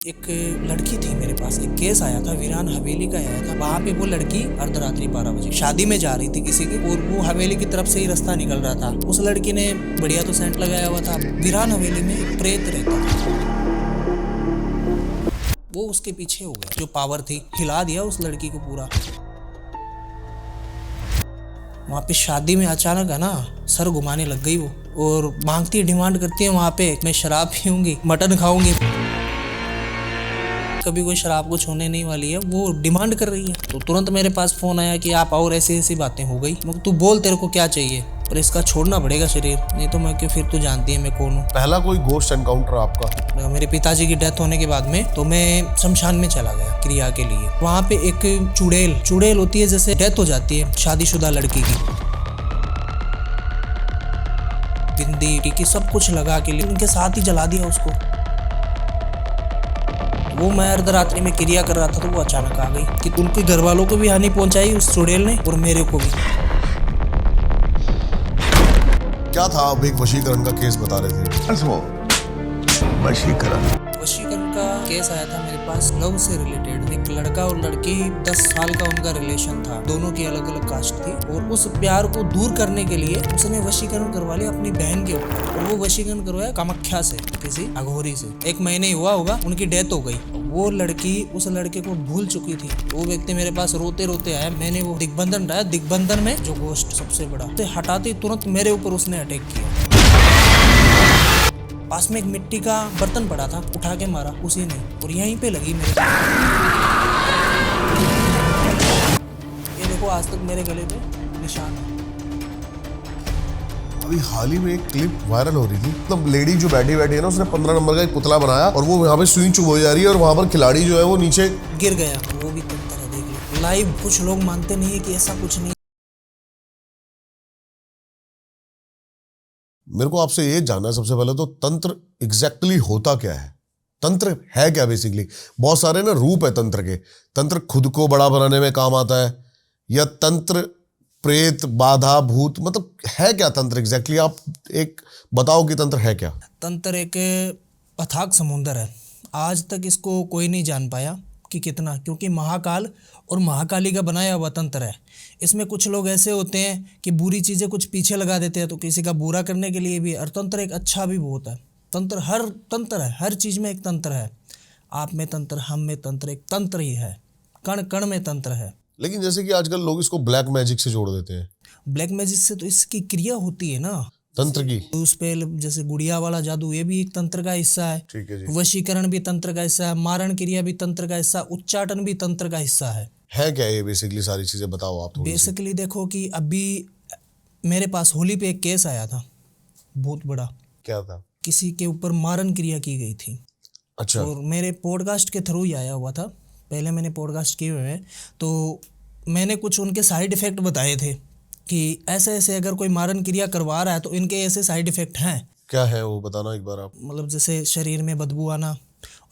एक लड़की थी मेरे पास, एक केस आया था, वीरान हवेली का आया था। वहाँ पे वो लड़की अर्धरात्रि 12 बजे शादी में जा रही थी किसी की, और वो हवेली की तरफ से ही रास्ता निकल रहा था। उस लड़की ने बढ़िया तो सेंट लगाया हुआ था। वीरान हवेली में एक प्रेत रहता था, वो उसके पीछे हो गया। जो पावर थी हिला दिया उस लड़की को पूरा। वहाँ पे शादी में अचानक है ना सर घुमाने लग गई वो, और मांगती डिमांड करती है वहाँ पे, मैं शराब पीऊंगी, मटन खाऊंगी। कभी कोई शराब को छोड़ने नहीं वाली है, वो डिमांड कर रही है। तो तुरंत मेरे पास फोन आया कि आप और ऐसी ऐसी बातें हो गई। तू बोल तेरे को क्या चाहिए, पर इसका छोड़ना पड़ेगा शरीर, नहीं तो मैं फिर तू जानती है मैं कौन हूँ। पहला कोई गोस्ट एनकाउंटर आपका? मेरे पिताजी की डेथ होने के बाद में तो मैं शमशान में चला गया क्रिया के लिए। वहाँ पे एक चुड़ैल होती है, जैसे डेथ हो जाती है शादीशुदा लड़की की, बिंदी टीकी सब कुछ लगा के लिए उनके साथ ही जला दिया उसको। वो मैं अर्धरात्रि में क्रिया कर रहा था तो वो अचानक आ गई कि उनके घर वालों को भी हानि पहुंचाई उस चुड़ैल ने, और मेरे को भी। क्या था, आप एक वशीकरण का केस बता रहे थे? वशीकरण का केस आया था मेरे पास, लव से रिलेटेड। एक लड़का और लड़की 10 साल का उनका रिलेशन था, दोनों की अलग अलग कास्ट थी, और उस प्यार को दूर करने के लिए उसने वशीकरण करवा लिया अपनी बहन के ऊपर। और वो वशीकरण करवाया कामाख्या से, किसी अघोरी से। 1 महीने ही हुआ होगा, उनकी डेथ हो गई। वो लड़की उस लड़के को भूल चुकी थी। वो व्यक्ति मेरे पास रोते रोते आया। मैंने वो दिग्बंधन रहा, दिग्बंधन में जो गोश्त सबसे बड़ा, तो हटाते तुरंत मेरे ऊपर उसने अटैक किया। पास में एक मिट्टी का बर्तन पड़ा था, उठा के मारा उसी ने, और यहीं पे लगी मेरे। ये देखो आज तक मेरे गले पे निशान है। अभी हाल ही में एक क्लिप वायरल हो रही थी, मतलब लेडी जो बैठी है ना, उसने 15 नंबर का एक पुतला बनाया और वो यहाँ पे सुई चुभोई जा रही है, और वहां पर खिलाड़ी जो है वो नीचे गिर गया। वो भी तंत्र है, देख लो लाइव। कुछ लोग मानते नहीं है कि ऐसा कुछ नहीं। मेरे को आपसे ये जानना है सबसे पहले तो, तंत्र एग्जैक्टली होता क्या है? तंत्र है क्या बेसिकली? बहुत सारे ना रूप है तंत्र के। तंत्र खुद को बड़ा बनाने में काम आता है, या तंत्र प्रेत बाधा भूत, मतलब है क्या तंत्र एग्जैक्टली? आप एक बताओ कि तंत्र है क्या? तंत्र एक अथाक समुंदर है। आज तक इसको कोई नहीं जान पाया कि कितना, क्योंकि महाकाल और महाकाली का बनाया हुआ तंत्र है। इसमें कुछ लोग ऐसे होते हैं कि बुरी चीज़ें कुछ पीछे लगा देते हैं, तो किसी का बुरा करने के लिए भी। और तंत्र एक अच्छा भी बहुत है। तंत्र है, हर चीज़ में एक तंत्र है। आप में तंत्र, हम में तंत्र, एक तंत्र ही है। कण कण में तंत्र है। लेकिन जैसे कि आजकल लोग इसको ब्लैक मैजिक से जोड़ देते हैं। ब्लैक मैजिक से तो इसकी क्रिया होती है ना तंत्र की। उस पे, जैसे गुड़िया वाला जादू, ये भी एक तंत्र का हिस्सा है। ठीक है जी। वशीकरण भी तंत्र का हिस्सा है, मारण क्रिया भी तंत्र का हिस्सा, उच्चाटन भी तंत्र का हिस्सा है क्या ये बेसिकली सारी चीजें बताओ आप थोड़ी सी। बेसिकली देखो कि अभी मेरे पास होली पे एक केस आया था बहुत बड़ा। क्या था? किसी के ऊपर मारण क्रिया की गई थी। अच्छा। और मेरे पॉडकास्ट के थ्रू ही आया हुआ था। पहले मैंने पॉडकास्ट किए हुए हैं, तो मैंने कुछ उनके साइड इफ़ेक्ट बताए थे कि ऐसे ऐसे अगर कोई मारण क्रिया करवा रहा है तो इनके ऐसे साइड इफ़ेक्ट हैं। क्या है वो बताना एक बार आप। मतलब जैसे शरीर में बदबू आना,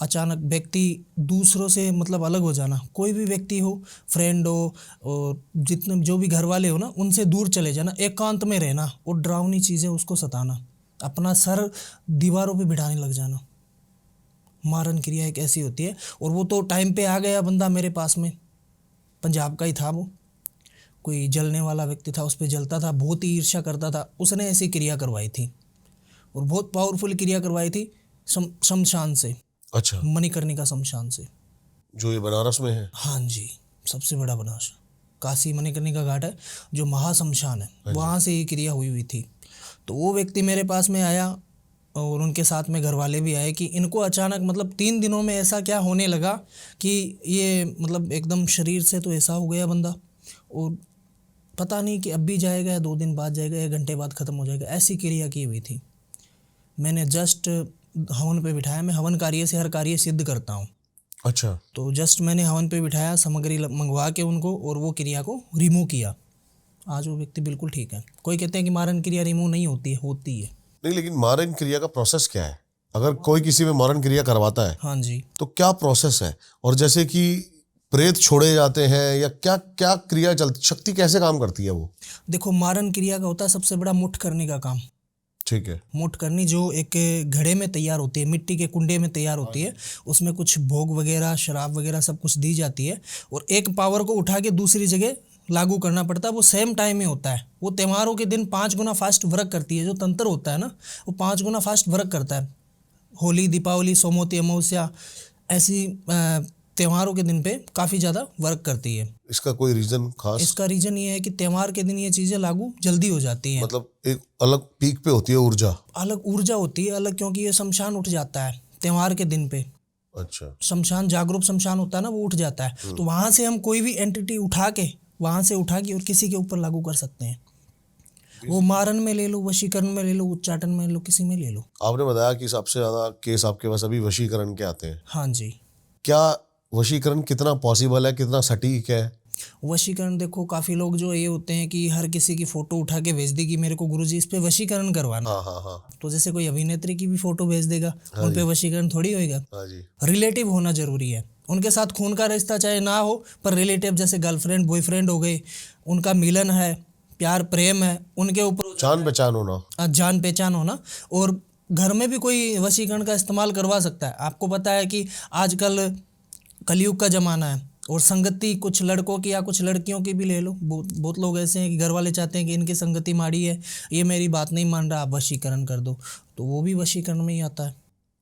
अचानक व्यक्ति दूसरों से मतलब अलग हो जाना, कोई भी व्यक्ति हो, फ्रेंड हो और जितने जो भी घर वाले हो ना, उनसे दूर चले जाना, एकांत में रहना, और डरावनी चीज़ें उसको सताना, अपना सर दीवारों पे बिठाने लग जाना। मारण क्रिया एक ऐसी होती है। और वो तो टाइम पे आ गया बंदा मेरे पास में, पंजाब का ही था वो, कोई जलने वाला व्यक्ति था, उस पर जलता था, बहुत ही ईर्ष्या करता था। उसने ऐसी क्रिया करवाई थी, और बहुत पावरफुल क्रिया करवाई थी शमशान से। अच्छा। मणिकर्णिका शमशान से, जो ये बनारस में है? हाँ जी, सबसे बड़ा बनारस काशी मणिकर्णिका घाट है, जो महाशमशान है, वहाँ से ये क्रिया हुई थी। तो वो व्यक्ति मेरे पास में आया, और उनके साथ में घर वाले भी आए कि इनको अचानक मतलब 3 दिनों में ऐसा क्या होने लगा कि ये मतलब एकदम शरीर से तो ऐसा हो गया बंदा, और पता नहीं कि अब भी जाएगा या 2 दिन बाद जाएगा या घंटे बाद ख़त्म हो जाएगा, ऐसी क्रिया की हुई थी। मैंने जस्ट हवन पे बिठाया, मैं हवन कार्य से हर कार्य सिद्ध करता हूँ। अच्छा। तो जस्ट मैंने हवन पे बिठाया, सामग्री मंगवा के उनको, और वो क्रिया को रिमूव किया। आज वो व्यक्ति बिल्कुल ठीक है। कोई कहते हैं कि मारण क्रिया रिमूव नहीं होती है, होती है। नहीं, लेकिन मारण क्रिया का प्रोसेस क्या है? अगर कोई किसी में मारण क्रिया करवाता है, हाँ जी, तो क्या प्रोसेस है? और जैसे कि प्रेत छोड़े जाते हैं, या क्या क्या क्रिया चलती, शक्ति कैसे काम करती है वो? देखो मारण क्रिया का होता है सबसे बड़ा मुठ करने का काम। ठीक है। मोठ करनी जो एक घड़े में तैयार होती है, मिट्टी के कुंडे में तैयार होती है, उसमें कुछ भोग वगैरह शराब वगैरह सब कुछ दी जाती है, और एक पावर को उठा के दूसरी जगह लागू करना पड़ता है। वो सेम टाइम में होता है। वो त्योहारों के दिन 5 गुना फास्ट वर्क करती है। जो तंत्र होता है ना, वो 5 गुना फास्ट वर्क करता है। होली, दीपावली, सोमवती अमावस्या, ऐसी त्योहारों के दिन पे काफ़ी ज़्यादा वर्क करती है। इसका कोई रीजन खास? इसका रीज़न ये है कि त्यौहार के दिन ये चीज़ें लागू जल्दी हो जाती हैं। मतलब एक अलग पीक पे होती है ऊर्जा? अलग ऊर्जा होती है, अलग, क्योंकि ये शमशान उठ जाता है त्यौहार के दिन पे। अच्छा। शमशान, जागरूक शमशान होता है ना, वो उठ जाता है। तो वहाँ से हम कोई भी एंटिटी उठा के और किसी के ऊपर लागू कर सकते हैं। वो मारन में ले लो, वशीकरण में ले लो, उच्चाटन में ले लो, किसी में ले लो। आपने बताया कि सबसे ज्यादा केस आपके पास अभी वशीकरण के आते हैं। हाँ जी। क्या वशीकरण कितना पॉसिबल है, कितना सटीक है? वशीकरण देखो, काफ़ी लोग जो ये होते हैं कि हर किसी की फ़ोटो उठा के भेज दी कि मेरे को गुरुजी इस पे वशीकरण करवाना। हाँ हाँ हाँ। तो जैसे कोई अभिनेत्री की भी फ़ोटो भेज देगा, उन पे वशीकरण थोड़ी होएगा। हाँ जी। रिलेटिव होना जरूरी है। उनके साथ खून का रिश्ता चाहे ना हो, पर रिलेटिव जैसे गर्लफ्रेंड बॉयफ्रेंड हो गए, उनका मिलन है, प्यार प्रेम है, उनके ऊपर जान पहचान होना। जान पहचान होना। और घर में भी कोई वशीकरण का इस्तेमाल करवा सकता है। आपको पता है कि आजकल कलयुग का ज़माना है, और संगति कुछ लड़कों की या कुछ लड़कियों की भी ले लो। बहुत लोग ऐसे हैं कि घर वाले चाहते हैं कि इनकी संगति माड़ी है, ये मेरी बात नहीं मान रहा, आप वशीकरण कर दो, तो वो भी वशीकरण में ही आता है।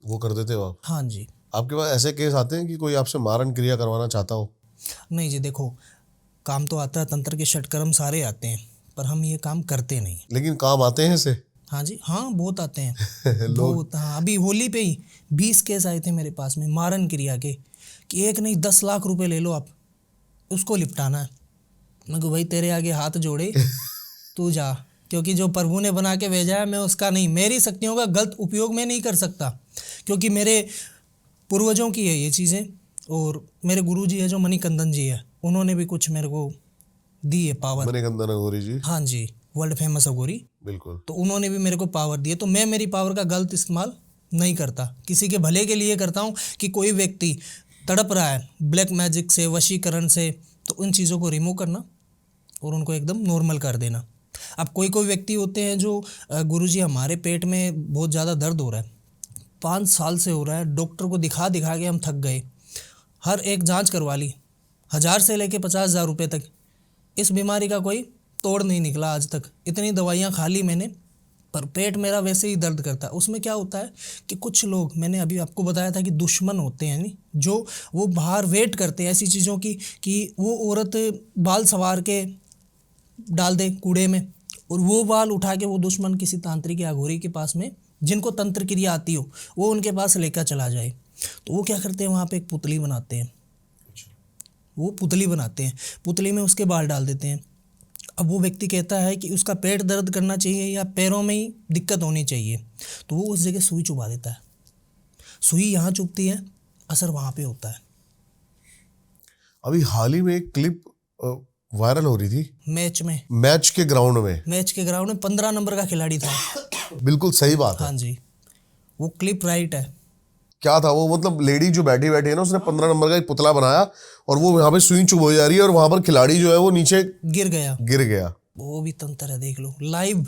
वो कर देते हो आप? हाँ जी। आपके पास ऐसे केस आते हैं कि कोई आपसे मारन क्रिया करवाना चाहता हो? नहीं जी, देखो, काम तो आता है, तंत्र के षटकर्म सारे आते हैं, पर हम ये काम करते नहीं। लेकिन काम आते हैं इसे? हाँ जी, हाँ, बहुत आते हैं। बहुत। हाँ, अभी होली पे ही 20 केस आए थे मेरे पास में मारन क्रिया के, कि एक नहीं 10 लाख रुपए ले लो आप, उसको लिपटाना है। मैं को भाई तेरे आगे हाथ जोड़े, तू जा, क्योंकि जो प्रभु ने बना के भेजा है मैं उसका नहीं, मेरी शक्तियों का गलत उपयोग मैं नहीं कर सकता, क्योंकि मेरे पूर्वजों की है ये चीज़ें। और मेरे गुरुजी है जो मणिकंदन जी है, उन्होंने भी कुछ मेरे को दी है पावर। मणिकंदन अघोरी जी? हाँ जी, वर्ल्ड फेमस अघोरी। बिल्कुल। तो उन्होंने भी मेरे को पावर दी है, तो मैं मेरी पावर का गलत इस्तेमाल नहीं करता, किसी के भले के लिए करता हूँ। कि कोई व्यक्ति तड़प रहा है ब्लैक मैजिक से, वशीकरण से, तो उन चीज़ों को रिमूव करना और उनको एकदम नॉर्मल कर देना। अब कोई कोई व्यक्ति होते हैं जो गुरुजी हमारे पेट में बहुत ज़्यादा दर्द हो रहा है, 5 साल से हो रहा है, डॉक्टर को दिखा दिखा के हम थक गए, हर एक जांच करवा ली, 1000 से लेके 50,000 रुपये तक, इस बीमारी का कोई तोड़ नहीं निकला आज तक। इतनी दवाइयाँ खा ली मैंने, पर पेट मेरा वैसे ही दर्द करता है। उसमें क्या होता है कि कुछ लोग, मैंने अभी आपको बताया था कि दुश्मन होते हैं, नहीं जो वो बाहर वेट करते हैं ऐसी चीज़ों की कि वो औरत बाल सवार के डाल दे कूड़े में, और वो बाल उठा के वो दुश्मन किसी तांत्रिक या अघोरी के पास में, जिनको तंत्र क्रिया आती हो, वो उनके पास लेकर चला जाए। तो वो क्या करते हैं, वहाँ पे एक पुतली बनाते हैं। वो पुतली बनाते हैं, पुतली में उसके बाल डाल देते हैं। अब वो व्यक्ति कहता है कि उसका पेट दर्द करना चाहिए या पैरों में ही दिक्कत होनी चाहिए, तो वो उस जगह सुई चुभा देता है। सुई यहाँ चुभती है, असर वहाँ पे होता है। अभी हाल ही में एक क्लिप वायरल हो रही थी, मैच के ग्राउंड में 15 नंबर का खिलाड़ी था। बिल्कुल सही बात है। हाँ जी, वो क्लिप राइट है। क्या था वो, मतलब लेडी जो बैठी बैठी है ना, उसने 15 नंबर का एक पुतला बनाया और वो यहाँ पे सुई चुभ जा रही है और वहां पर खिलाड़ी जो है वो नीचे गिर गया। वो भी तंत्र है, देख लो लाइव।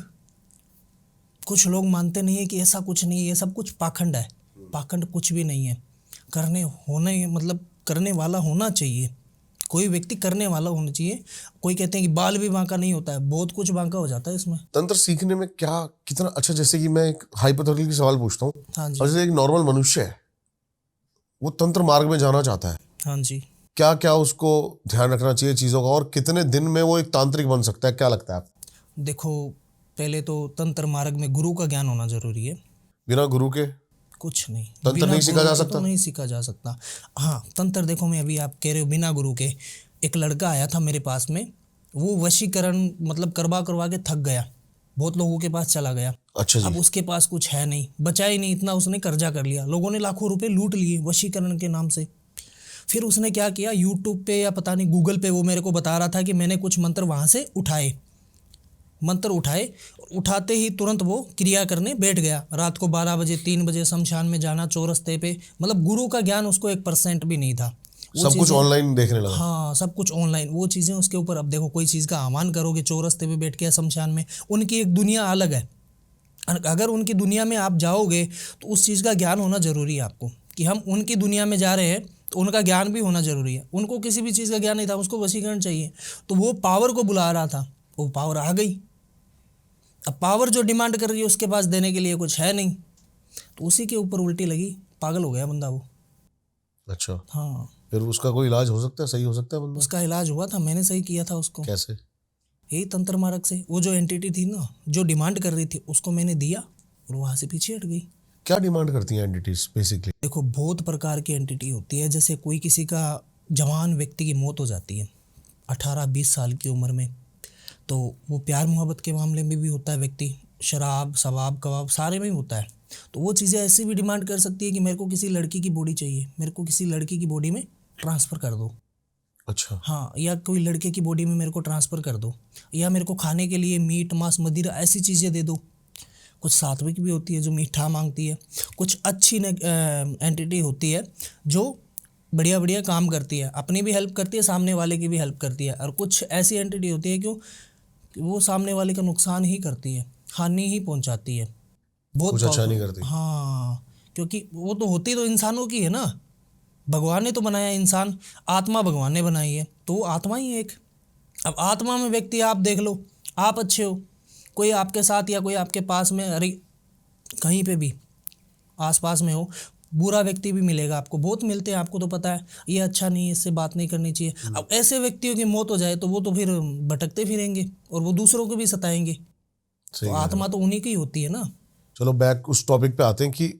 कुछ लोग मानते नहीं है कि ऐसा कुछ नहीं है, ये सब कुछ पाखंड है। पाखंड कुछ भी नहीं है। करने वाला होना चाहिए, कोई व्यक्ति करने वाला होना चाहिए। कोई कहते हैं कि बाल भी बांका नहीं होता है, बहुत कुछ बांका हो जाता है इसमें। तंत्र सीखने में क्या कितना अच्छा, जैसे कि मैं एक हाइपोथेटिकल सवाल पूछता हूँ। हाँ जी। और जैसे एक नॉर्मल मनुष्य है, वो तंत्र मार्ग में जाना चाहता है, हाँ जी, क्या क्या उसको ध्यान रखना चाहिए चीज़ों का, और कितने दिन में वो एक तांत्रिक बन सकता है, क्या लगता है आपको? देखो, पहले तो तंत्र मार्ग में गुरु का ज्ञान होना जरूरी है। बिना गुरु के कुछ नहीं, तंत्र नहीं सीखा जा सकता। तो नहीं सीखा जा सकता। हाँ, तंत्र देखो, मैं अभी आप कह रहे हो बिना गुरु के, एक लड़का आया था मेरे पास में, वो वशीकरण करवा के थक गया, बहुत लोगों के पास चला गया। अच्छा जी। अब उसके पास कुछ है नहीं, बचा ही नहीं, इतना उसने कर्जा कर लिया, लोगों ने लाखों रुपए लूट लिए वशीकरण के नाम से। फिर उसने क्या किया, यूट्यूब पे या पता नहीं गूगल पे वो मेरे को बता रहा था कि मैंने कुछ मंत्र वहाँ से उठाते ही तुरंत वो क्रिया करने बैठ गया। रात को 12 बजे 3 बजे शमशान में जाना, चौरस्ते पे, गुरु का ज्ञान उसको 1% भी नहीं था। सब कुछ ऑनलाइन देखने लगा। हाँ, सब कुछ ऑनलाइन, वो चीज़ें उसके ऊपर। अब देखो, कोई चीज़ का आह्वान करोगे चौरस्ते पे बैठ के शमशान में, उनकी एक दुनिया अलग है, अगर उनकी दुनिया में आप जाओगे तो उस चीज़ का ज्ञान होना ज़रूरी है आपको, कि हम उनकी दुनिया में जा रहे हैं तो उनका ज्ञान भी होना ज़रूरी है। उनको किसी भी चीज़ का ज्ञान नहीं था, उसको वशीकरण चाहिए, तो वो पावर को बुला रहा था, वो पावर आ गई। अब पावर जो डिमांड कर रही है उसके पास देने के लिए कुछ है नहीं, तो उसी के ऊपर उल्टी लगी, पागल हो गया बंदा वो। अच्छा, हाँ, फिर उसका कोई इलाज हो सकता है, सही हो सकता है बंदा? उसका इलाज हुआ था, मैंने सही किया था उसको। कैसे? यही तंत्र मार्ग से। वो जो एंटिटी थी ना, जो डिमांड कर रही थी, उसको मैंने दिया और वहाँ से पीछे हट गई। क्या डिमांड करती हैं एंटिटीज बेसिकली? देखो, बहुत प्रकार की एंटिटी होती है। जैसे कोई किसी का जवान व्यक्ति की मौत हो जाती है 18-20 साल की उम्र में, तो वो प्यार मोहब्बत के मामले में भी होता है व्यक्ति, शराब शवाब कबाब सारे में ही होता है। तो वो चीज़ें ऐसी भी डिमांड कर सकती है कि मेरे को किसी लड़की की बॉडी चाहिए, मेरे को किसी लड़की की बॉडी में ट्रांसफ़र कर दो। अच्छा, हाँ, या कोई लड़के की बॉडी में मेरे को ट्रांसफ़र कर दो, या मेरे को खाने के लिए मीट मांस मदिरा ऐसी चीज़ें दे दो। कुछ सात्विक भी होती है जो मीठा मांगती है, कुछ अच्छी एंटिटी होती है जो बढ़िया बढ़िया काम करती है, अपनी भी हेल्प करती है, सामने वाले की भी हेल्प करती है। और कुछ ऐसी एंटिटी होती है कि वो सामने वाले का नुकसान ही करती है, हानि ही पहुंचाती है। बहुत कुछ अच्छा नहीं powerful। करती। हाँ, क्योंकि वो तो होती तो इंसानों की है ना, भगवान ने तो बनाया इंसान, आत्मा भगवान ने बनाई है, तो वो आत्मा ही है एक। अब आत्मा में व्यक्ति आप देख लो, आप अच्छे हो, कोई आपके साथ या कोई आपके पास में, अरे कहीं पे भी आसपास में हो, बुरा व्यक्ति भी मिलेगा आपको, बहुत मिलते हैं, आपको तो पता है ये अच्छा नहीं है, इससे बात नहीं करनी चाहिए। अब ऐसे व्यक्तियों की मौत हो जाए तो वो तो फिर भटकते फिरेंगे और वो दूसरों को भी सताएंगे। सही तो कह रहे हो। आत्मा तो उन्हीं की होती है ना। चलो बैक उस टॉपिक पे आते हैं कि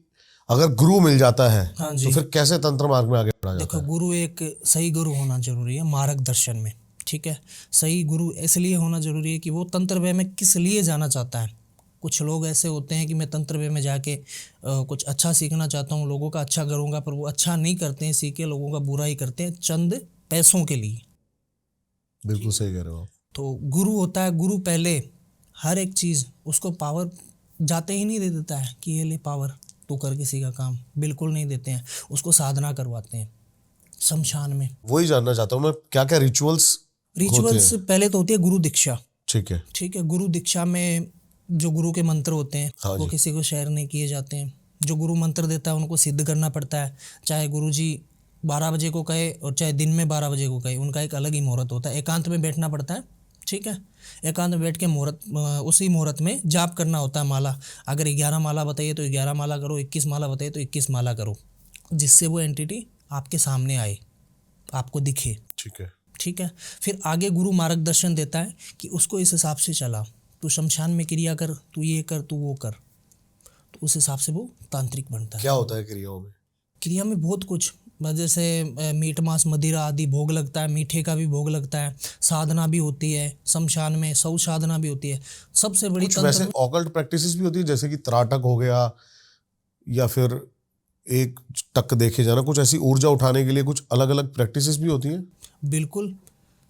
अगर गुरु मिल जाता है हाँ तो जी। फिर कैसे तंत्र मार्ग में आगे बढ़ा जाता देखो, है? गुरु एक सही गुरु होना जरूरी है मार्गदर्शन में, ठीक है। सही गुरु इसलिए होना जरूरी है कि वो तंत्र वे में किस लिए जाना चाहता है। कुछ लोग ऐसे होते हैं कि मैं तंत्र वे में जाके कुछ अच्छा सीखना चाहता हूँ, लोगों का अच्छा करूँगा, पर वो अच्छा नहीं करते हैं, सीख के लोगों का बुरा ही करते हैं चंद पैसों के लिए। बिल्कुल सही कह रहे हो आप। तो गुरु होता है, गुरु पहले हर एक चीज़ उसको पावर जाते ही नहीं दे देता है कि ये ले पावर तू कर किसी का काम, बिल्कुल नहीं देते हैं। उसको साधना करवाते हैं शमशान में। वही जानना चाहता हूँ मैं, क्या क्या रिचुअल्स होते रिचुअल्स हैं? पहले तो होती है गुरु दीक्षा, ठीक है। ठीक है। गुरु दीक्षा में जो गुरु के मंत्र होते हैं हाँ वो जी। किसी को शेयर नहीं किए जाते हैं। जो गुरु मंत्र देता है उनको सिद्ध करना पड़ता है, चाहे गुरु जी 12 बजे को कहे और चाहे दिन में 12 बजे को कहे, उनका एक अलग ही मुहूर्त होता है। एकांत में बैठना पड़ता है, ठीक है। एकांत में बैठ के मुहूर्त, उसी मुहूर्त में जाप करना होता है माला। अगर 11 माला बताइए तो 11 माला करो, 21 माला बताइए तो 21 माला करो, जिससे वो एंटिटी आपके सामने आए, आपको दिखे, ठीक है। ठीक है। फिर आगे गुरु मार्गदर्शन देता है कि उसको इस हिसाब से चला, तू शमशान में क्रिया कर, तू ये कर, तू वो कर, तो उस हिसाब से वो तांत्रिक बनता है। क्या होता है क्रियाओं में? क्रिया में बहुत कुछ, जैसे मीट मांस मदिरा आदि भोग लगता है, मीठे का भी भोग लगता है, साधना भी होती है शमशान में, सौ साधना भी होती है। सबसे बड़ी कुछ वैसे ऑकल्ट प्रैक्टिसेस भी होती है, जैसे कि त्राटक हो गया या फिर एक टक देखे जाना, कुछ ऐसी ऊर्जा उठाने के लिए कुछ अलग अलग प्रैक्टिसेस भी होती हैं? बिल्कुल,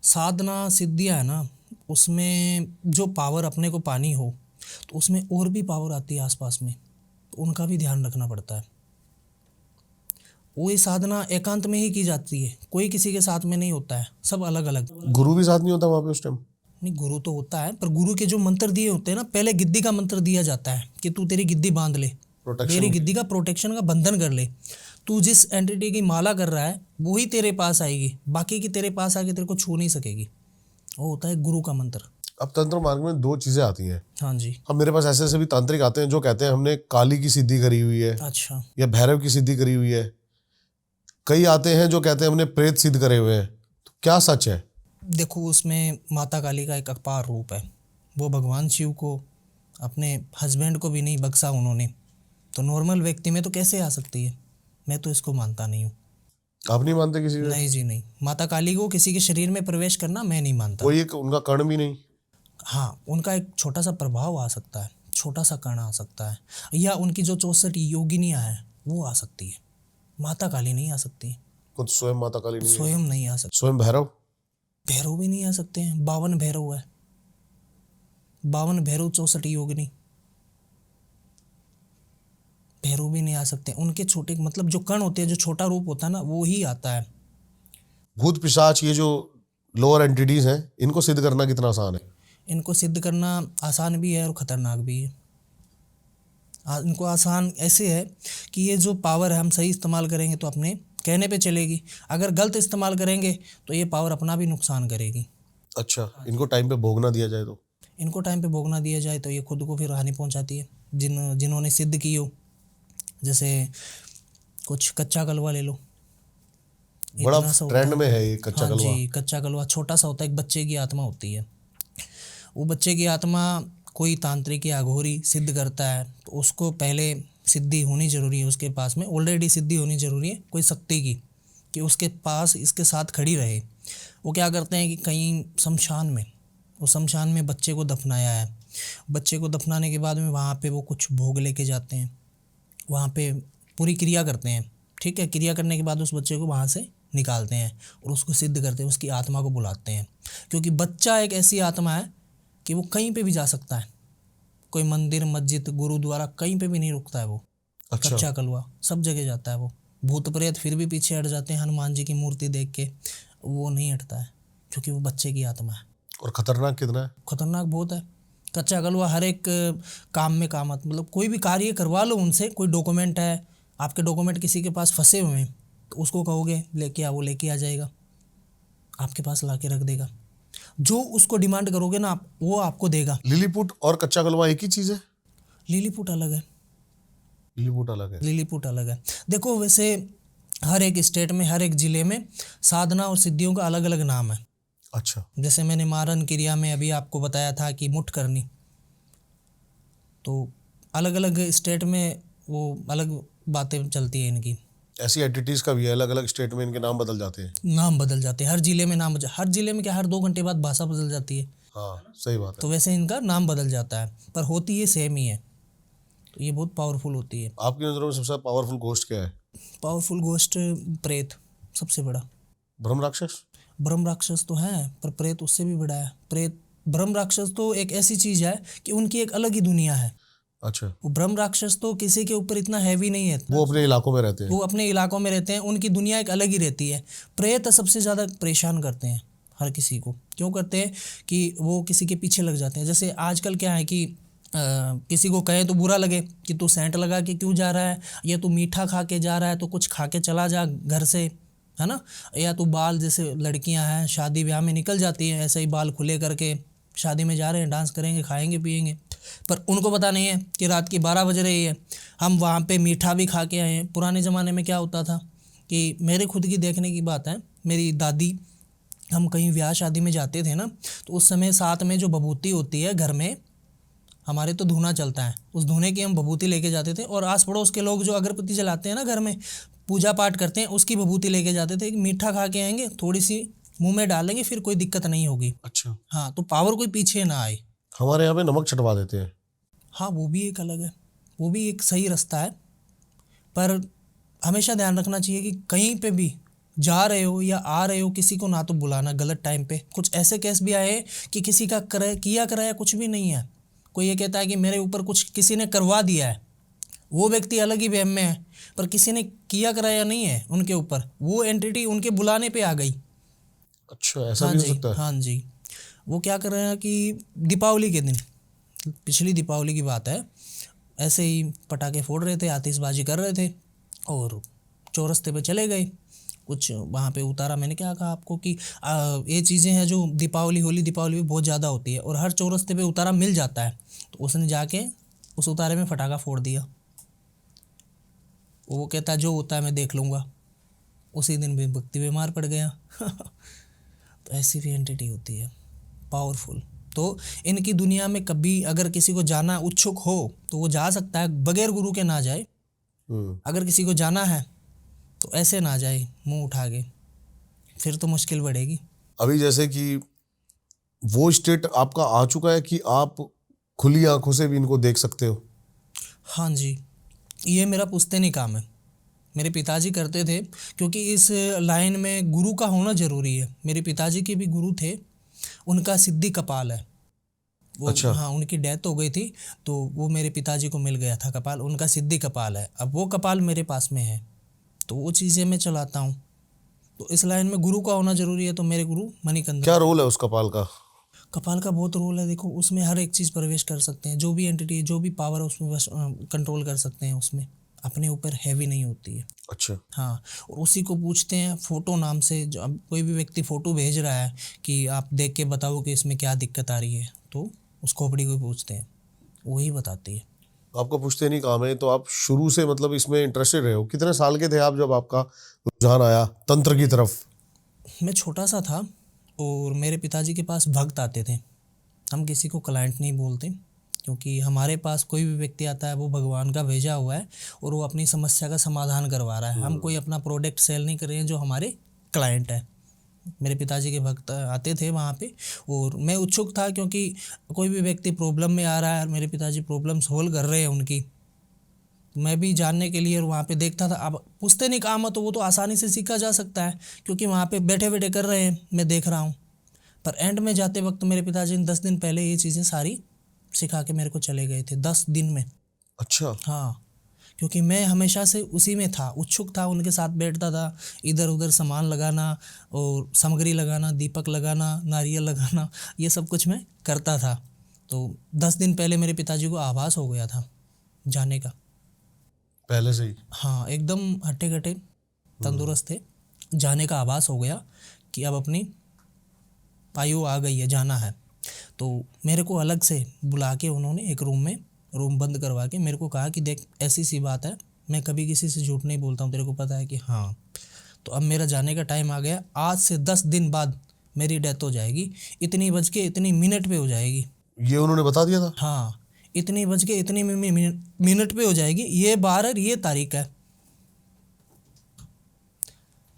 साधना सिद्धियाँ है ना, उसमें जो पावर अपने को पानी हो तो उसमें और भी पावर आती है आसपास में, तो उनका भी ध्यान रखना पड़ता है। वही साधना एकांत में ही की जाती है, कोई किसी के साथ में नहीं होता है, सब अलग अलग। गुरु भी साथ नहीं होता वहां पे उस टाइम? नहीं, गुरु तो होता है, पर गुरु के जो मंत्र दिए होते हैं ना, पहले गिद्दी का मंत्र दिया जाता है कि तू तेरी गिद्दी बांध ले, प्रोटेक्शन। तेरी गिद्दी का प्रोटेक्शन का बंधन कर ले। तू जिस एंटिटी की माला कर रहा है वो ही तेरे पास आएगी, बाकी की तेरे पास आके तेरे को छू नहीं सकेगी। वो होता है गुरु का मंत्र। अब तंत्र मार्ग में दो चीजें आती हैं। हाँ जी। अब मेरे पास ऐसे ऐसे भी तांत्रिक आते हैं जो कहते हैं हमने काली की सिद्धि करी हुई है अच्छा। या भैरव की सिद्धि करी हुई है। कई आते हैं जो कहते हैं हमने प्रेत सिद्ध करे हुए हैं। तो क्या सच है? देखो, उसमें माता काली का एक अपार रूप है। वो भगवान शिव को, अपने हस्बैंड को भी नहीं बख्शा उन्होंने, तो नॉर्मल व्यक्ति में तो कैसे आ सकती है? मैं तो इसको मानता नहीं हूँ। आप नहीं मानते किसी को? नहीं जी नहीं, माता काली को किसी के शरीर में प्रवेश करना मैं नहीं मानता। कोई एक उनका कर्ण भी नहीं? हाँ, उनका एक छोटा सा प्रभाव आ सकता है, छोटा सा कण आ सकता है, या उनकी जो 64 योगिनियाँ हैं वो आ सकती है। माता काली नहीं आ सकती, खुद स्वयं माता काली नहीं है? स्वयं नहीं आ सकती। स्वयं भैरव? भैरव भी नहीं आ सकते हैं, 52 भैरव है, 52 भैरव 64 योगिनी, भैरव भी नहीं आ सकते। उनके छोटे, मतलब जो कण होते हैं, जो छोटा रूप होता है ना, वो ही आता है। भूत पिशाच, ये जो लोअर एंटिटीज हैं, इनको सिद्ध करना कितना आसान है? इनको सिद्ध करना आसान भी है और खतरनाक भी है। इनको आसान ऐसे है कि ये जो पावर है हम सही इस्तेमाल करेंगे तो अपने कहने पे चलेगी, अगर गलत इस्तेमाल करेंगे तो ये पावर अपना भी नुकसान करेगी। अच्छा, इनको टाइम पे भोगना दिया जाए तो? इनको टाइम पे भोगना दिया जाए तो ये खुद को फिर हानि पहुंचाती है। जिन्होंने सिद्ध की हो, जैसे कुछ कच्चा कलवा ले लो, बड़ा इतना सा होता ट्रेंड में है ये कच्चा हाँ कलवा। जी, कच्चा कलवा छोटा सा होता है, एक बच्चे की आत्मा होती है। वो बच्चे की आत्मा कोई तांत्रिक या अघोरी सिद्ध करता है तो उसको पहले सिद्धि होनी जरूरी है, उसके पास में ऑलरेडी सिद्धि होनी जरूरी है कोई शक्ति की, कि उसके पास इसके साथ खड़ी रहे। वो क्या करते हैं कि कहीं शमशान में, वो शमशान में बच्चे को दफनाया है, बच्चे को दफनाने के बाद में वहाँ पे वो कुछ भोग लेके जाते हैं, वहाँ पे पूरी क्रिया करते हैं, ठीक है। क्रिया करने के बाद उस बच्चे को वहाँ से निकालते हैं और उसको सिद्ध करते हैं, उसकी आत्मा को बुलाते हैं, क्योंकि बच्चा एक ऐसी आत्मा है कि वो कहीं पे भी जा सकता है, कोई मंदिर मस्जिद गुरुद्वारा कहीं पे भी नहीं रुकता है वो। अच्छा, कच्चा कलवा सब जगह जाता है वो। भूत प्रेत फिर भी पीछे हट जाते हैं, हनुमान जी की मूर्ति देख के, वो नहीं हटता है क्योंकि वो बच्चे की आत्मा है। और खतरनाक कितना है? खतरनाक बहुत है कच्चा कलवा। हर एक काम में काम आता, मतलब कोई भी कार्य करवा लो उनसे, कोई डॉक्यूमेंट है, आपके डॉक्यूमेंट किसी के पास फंसे हुए हैं तो उसको कहोगे लेके आ, वो लेके आ जाएगा, आपके पास ला के रख देगा। जो उसको डिमांड करोगे ना आप, वो आपको देगा। लिलीपुट और कच्चा कलवा एक ही चीज है? लिलीपुट अलग है, लिलीपुट अलग है। लिलीपुट अलग है। देखो वैसे हर एक स्टेट में, हर एक ज़िले में साधना और सिद्धियों का अलग अलग नाम है। अच्छा, जैसे मैंने मारन क्रिया में अभी आपको बताया था कि मुठ करनी, तो अलग अलग स्टेट में वो अलग बातें चलती है इनकी। ऐसी एंटिटीज का भी है, अलग अलग स्टेट में इनके नाम बदल जाते हैं। नाम बदल जाते हैं हर जिले में, हर जिले में क्या, हर 2 घंटे बाद भाषा बदल जाती है, हाँ, सही बात है। तो वैसे इनका नाम बदल जाता है, पर होती ये सेम ही है। तो ये बहुत पावरफुल होती है। आपकी नज़रों में सबसे पावरफुल घोस्ट क्या है? पावरफुल गोस्ट प्रेत सबसे बड़ा। ब्रह्म राक्षस? ब्रह्म राक्षस तो है, पर प्रेत उससे भी बड़ा है। प्रेत, ब्रह्म राक्षस तो एक ऐसी चीज है कि उनकी एक अलग ही दुनिया है। अच्छा, वो ब्रह्म राक्षस तो किसी के ऊपर इतना हैवी नहीं है, वो अपने इलाकों में रहते हैं। वो अपने इलाकों में रहते हैं, उनकी दुनिया एक अलग ही रहती है। प्रेत सबसे ज़्यादा परेशान करते हैं हर किसी को। क्यों करते हैं कि वो किसी के पीछे लग जाते हैं। जैसे आजकल क्या है कि किसी को कहें तो बुरा लगे कि तू सेंट लगा के क्यों जा रहा है, या तू मीठा खा के जा रहा है तो कुछ खा के चला जा घर से, है ना। या तू बाल, जैसे लड़कियां हैं शादी ब्याह में निकल जाती हैं ऐसे ही बाल खुले करके, शादी में जा रहे हैं, डांस करेंगे, खाएंगे पिएंगे, पर उनको पता नहीं है कि रात की 12 बज रही है, हम वहाँ पे मीठा भी खा के आए हैं। पुराने ज़माने में क्या होता था कि मेरे खुद की देखने की बात है, मेरी दादी, हम कहीं ब्याह शादी में जाते थे ना, तो उस समय साथ में जो बबूती होती है घर में, हमारे तो धूना चलता है, उस धूने की हम बबूती लेके जाते थे, और आस पड़ोस के लोग जो अगरबत्ती जलाते हैं ना घर में, पूजा पाठ करते हैं, उसकी बबूती लेके जाते थे कि मीठा खा के आएंगे, थोड़ी सी मुंह में डालेंगे, फिर कोई दिक्कत नहीं होगी। अच्छा, हाँ, तो पावर कोई पीछे ना आए। हमारे यहाँ पे नमक छटवा देते हैं। हाँ, वो भी एक अलग है, वो भी एक सही रास्ता है, पर हमेशा ध्यान रखना चाहिए कि कहीं पे भी जा रहे हो या आ रहे हो, किसी को ना तो बुलाना गलत टाइम पे। कुछ ऐसे केस भी आए कि किसी का किया कराया कुछ भी नहीं है, कोई ये कहता है कि मेरे ऊपर कुछ किसी ने करवा दिया है, वो व्यक्ति अलग ही वहम में है, पर किसी ने किया कराया नहीं है उनके ऊपर, वो एंटिटी उनके बुलाने पे आ गई। अच्छा, ऐसा हाँ भी हो जी, सकता है? हाँ जी। वो क्या कर रहे हैं कि दीपावली के दिन, पिछली दीपावली की बात है, ऐसे ही पटाखे फोड़ रहे थे, आतिशबाजी कर रहे थे, और चौरस्ते पे चले गए, कुछ वहाँ पे उतारा। मैंने क्या कहा आपको कि ये चीज़ें हैं जो दीपावली, होली दीपावली में बहुत ज़्यादा होती है, और हर चौरस्ते पे उतारा मिल जाता है, तो उसने जाके उस उतारे में फटाका फोड़ दिया। वो कहता है जो होता है मैं देख लूँगा, उसी दिन भी व्यक्ति बीमार पड़ गया। तो ऐसी भी एंटिटी होती है पावरफुल। तो इनकी दुनिया में कभी अगर किसी को जाना उत्सुक हो तो वो जा सकता है, बगैर गुरु के ना जाए। अगर किसी को जाना है तो ऐसे ना जाए मुंह उठा के, फिर तो मुश्किल बढ़ेगी। अभी जैसे कि वो स्टेट आपका आ चुका है कि आप खुली आंखों से भी इनको देख सकते हो? हाँ जी, ये मेरा पुश्तैनी काम है, मेरे पिताजी करते थे, क्योंकि इस लाइन में गुरु का होना ज़रूरी है। मेरे पिताजी के भी गुरु थे, उनका सिद्धि कपाल है वो। अच्छा। हाँ, उनकी डेथ हो गई थी, तो वो मेरे पिताजी को मिल गया था कपाल, उनका सिद्धि कपाल है। अब वो कपाल मेरे पास में है, तो वो चीज़ें मैं चलाता हूँ। तो इस लाइन में गुरु का होना ज़रूरी है, तो मेरे गुरु मणिकंदन। क्या रोल है उस कपाल का? कपाल का बहुत रोल है। देखो उसमें हर एक चीज़ प्रवेश कर सकते हैं, जो भी एंटिटी, जो भी पावर है उसमें बस कंट्रोल कर सकते हैं। उसमें अपने ऊपर हैवी नहीं होती है। अच्छा। हाँ, और उसी को पूछते हैं फ़ोटो नाम से। जो अब कोई भी व्यक्ति फ़ोटो भेज रहा है कि आप देख के बताओ कि इसमें क्या दिक्कत आ रही है, तो उस खोपड़ी को पूछते हैं, वही बताती है। आपको पूछते नहीं काम है, तो आप शुरू से मतलब इसमें इंटरेस्टेड रहे हो। कितने साल के थे आप जब आपका रुझान आया तंत्र की तरफ? मैं छोटा सा था और मेरे पिताजी के पास भक्त आते थे। हम किसी को क्लाइंट नहीं बोलते, क्योंकि हमारे पास कोई भी व्यक्ति आता है वो भगवान का भेजा हुआ है और वो अपनी समस्या का समाधान करवा रहा है। हम कोई अपना प्रोडक्ट सेल नहीं कर रहे हैं, जो हमारे क्लाइंट है। मेरे पिताजी के भक्त आते थे वहाँ पे, और मैं उत्सुक था, क्योंकि कोई भी व्यक्ति प्रॉब्लम में आ रहा है और मेरे पिताजी प्रॉब्लम सोल्व कर रहे हैं उनकी, मैं भी जानने के लिए और वहाँ पे देखता था। अब पूछते नहीं काम है तो वो तो आसानी से सीखा जा सकता है, क्योंकि वहाँ पे बैठे बैठे कर रहे हैं, मैं देख रहा हूँ। पर एंड में जाते वक्त मेरे पिताजी ने 10 दिन पहले ये चीज़ें सारी सिखा के मेरे को चले गए थे, 10 दिन में। अच्छा। हाँ, क्योंकि मैं हमेशा से उसी में था, उत्सुक था, उनके साथ बैठता था। इधर उधर सामान लगाना और सामग्री लगाना, दीपक लगाना, नारियल लगाना, ये सब कुछ मैं करता था। तो 10 दिन पहले मेरे पिताजी को आभास हो गया था जाने का। पहले से ही? हाँ, एकदम हट्टे कट्टे तंदुरुस्त थे। जाने का आभास हो गया कि अब अपनी आयु आ गई है, जाना है। तो मेरे को अलग से बुला के उन्होंने एक रूम बंद करवा के मेरे को कहा कि देख, ऐसी सी बात है, मैं कभी किसी से झूठ नहीं बोलता हूँ, तेरे को पता है कि हाँ। तो अब मेरा जाने का टाइम आ गया। आज से 10 दिन बाद मेरी डेथ हो जाएगी, इतनी बज के इतनी मिनट पे हो जाएगी। ये उन्होंने बता दिया था? हाँ, इतनी बज के इतनी मिनट पे हो जाएगी, ये बार और ये तारीख है।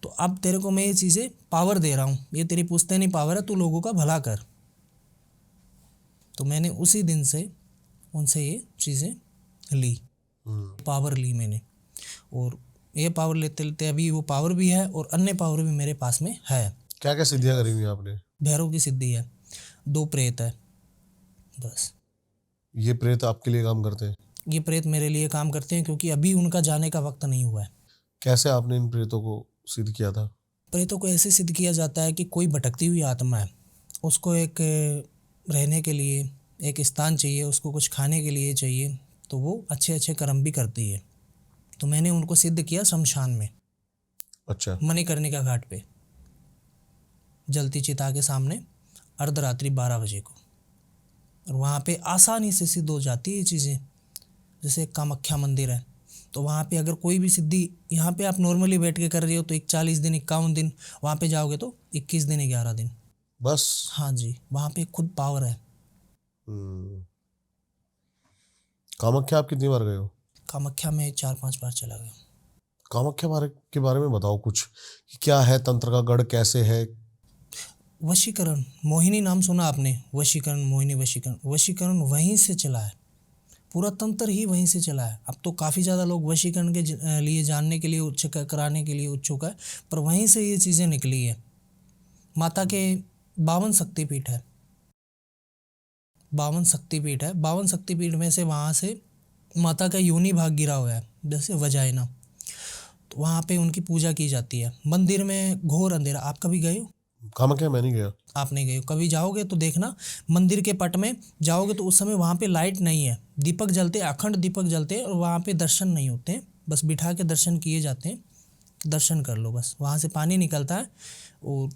तो अब तेरे को मैं ये चीज़ें पावर दे रहा हूँ, ये तेरी पुश्तैनी पावर है, तू लोगों का भला कर। तो मैंने उसी दिन से उनसे ये चीज़ें ली, पावर ली मैंने। और ये पावर लेते लेते अभी वो पावर भी है और अन्य पावर भी मेरे पास में है। क्या क्या सिद्धियां करी हुई आपने? भैरव की सिद्धि है, 2 प्रेत है बस। ये प्रेत आपके लिए काम करते हैं? ये प्रेत मेरे लिए काम करते हैं, क्योंकि अभी उनका जाने का वक्त नहीं हुआ है। कैसे आपने इन प्रेतों को सिद्ध किया था? प्रेतों को ऐसे सिद्ध किया जाता है कि कोई भटकती हुई आत्मा है, उसको एक रहने के लिए एक स्थान चाहिए, उसको कुछ खाने के लिए चाहिए, तो वो अच्छे अच्छे कर्म भी करती है। तो मैंने उनको सिद्ध किया शमशान में, अच्छा। मणिकर्णिका घाट पे, जलती चिता के सामने, अर्धरात्रि 12 बजे को। और वहाँ पे आसानी से सिद्ध हो जाती है ये चीज़ें। जैसे कामाख्या मंदिर है, तो वहाँ पे अगर कोई भी सिद्धि यहाँ पे आप नॉर्मली बैठ के कर रही हो तो 40 दिन 51 दिन, वहाँ पे जाओगे तो 21 दिन 11 दिन बस? हाँ जी, वहाँ पे खुद पावर है। कामाख्या आप कितनी बार गए हो? कामाख्या में 4-5 बार चला गया। कामाख्या के बारे में बताओ कुछ, कि क्या है तंत्र का गढ़, कैसे है? वशीकरण, मोहिनी नाम सुना आपने? वशीकरण, मोहिनी वशीकरण, वशीकरण वहीं से चला है, पूरा तंत्र ही वहीं से चला है। अब तो काफ़ी ज़्यादा लोग वशीकरण के लिए जानने के लिए उत्सुक है, कराने के लिए उत्सुक है, पर वहीं से ये चीज़ें निकली है। माता के 52 शक्तिपीठ है, 52 शक्तिपीठ है। 52 शक्तिपीठ में से वहाँ से माता का योनि भाग गिरा हुआ है, जैसे वजाइना, तो वहाँ पे उनकी पूजा की जाती है। मंदिर में घोर अंधेरा, आप कभी गए हो? कामाख्या मैं नहीं गया। आप नहीं गए हो, कभी जाओगे तो देखना, मंदिर के पट में जाओगे तो उस समय वहाँ पे लाइट नहीं है, दीपक जलते, अखंड दीपक जलते हैं, और वहाँ पे दर्शन नहीं होते हैं, बस बिठा के दर्शन किए जाते हैं। दर्शन कर लो बस। वहाँ से पानी निकलता है और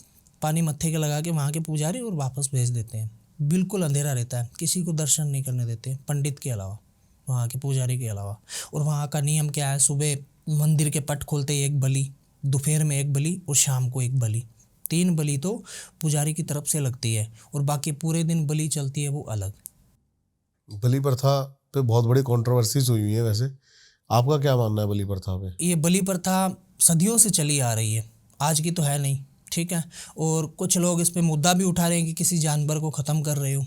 पानी मत्थे के लगा के वहाँ के पुजारी और वापस भेज देते हैं। बिल्कुल अंधेरा रहता है, किसी को दर्शन नहीं करने देते, पंडित के अलावा, वहाँ के पुजारी के अलावा। और वहाँ का नियम क्या है, सुबह मंदिर के पट खोलते ही 1 बलि, दोपहर में 1 बलि और शाम को 1 बलि। 3 बलि तो पुजारी की तरफ से लगती है और बाकी पूरे दिन बलि चलती है वो अलग। बलि प्रथा पे बहुत बड़ी कंट्रोवर्सीज हुई है, वैसे आपका क्या मानना है बलि प्रथा पे? ये बलि प्रथा सदियों से चली आ रही है, आज की तो है नहीं, ठीक है। और कुछ लोग इस पे मुद्दा भी उठा रहे हैं कि किसी जानवर को ख़त्म कर रहे हो,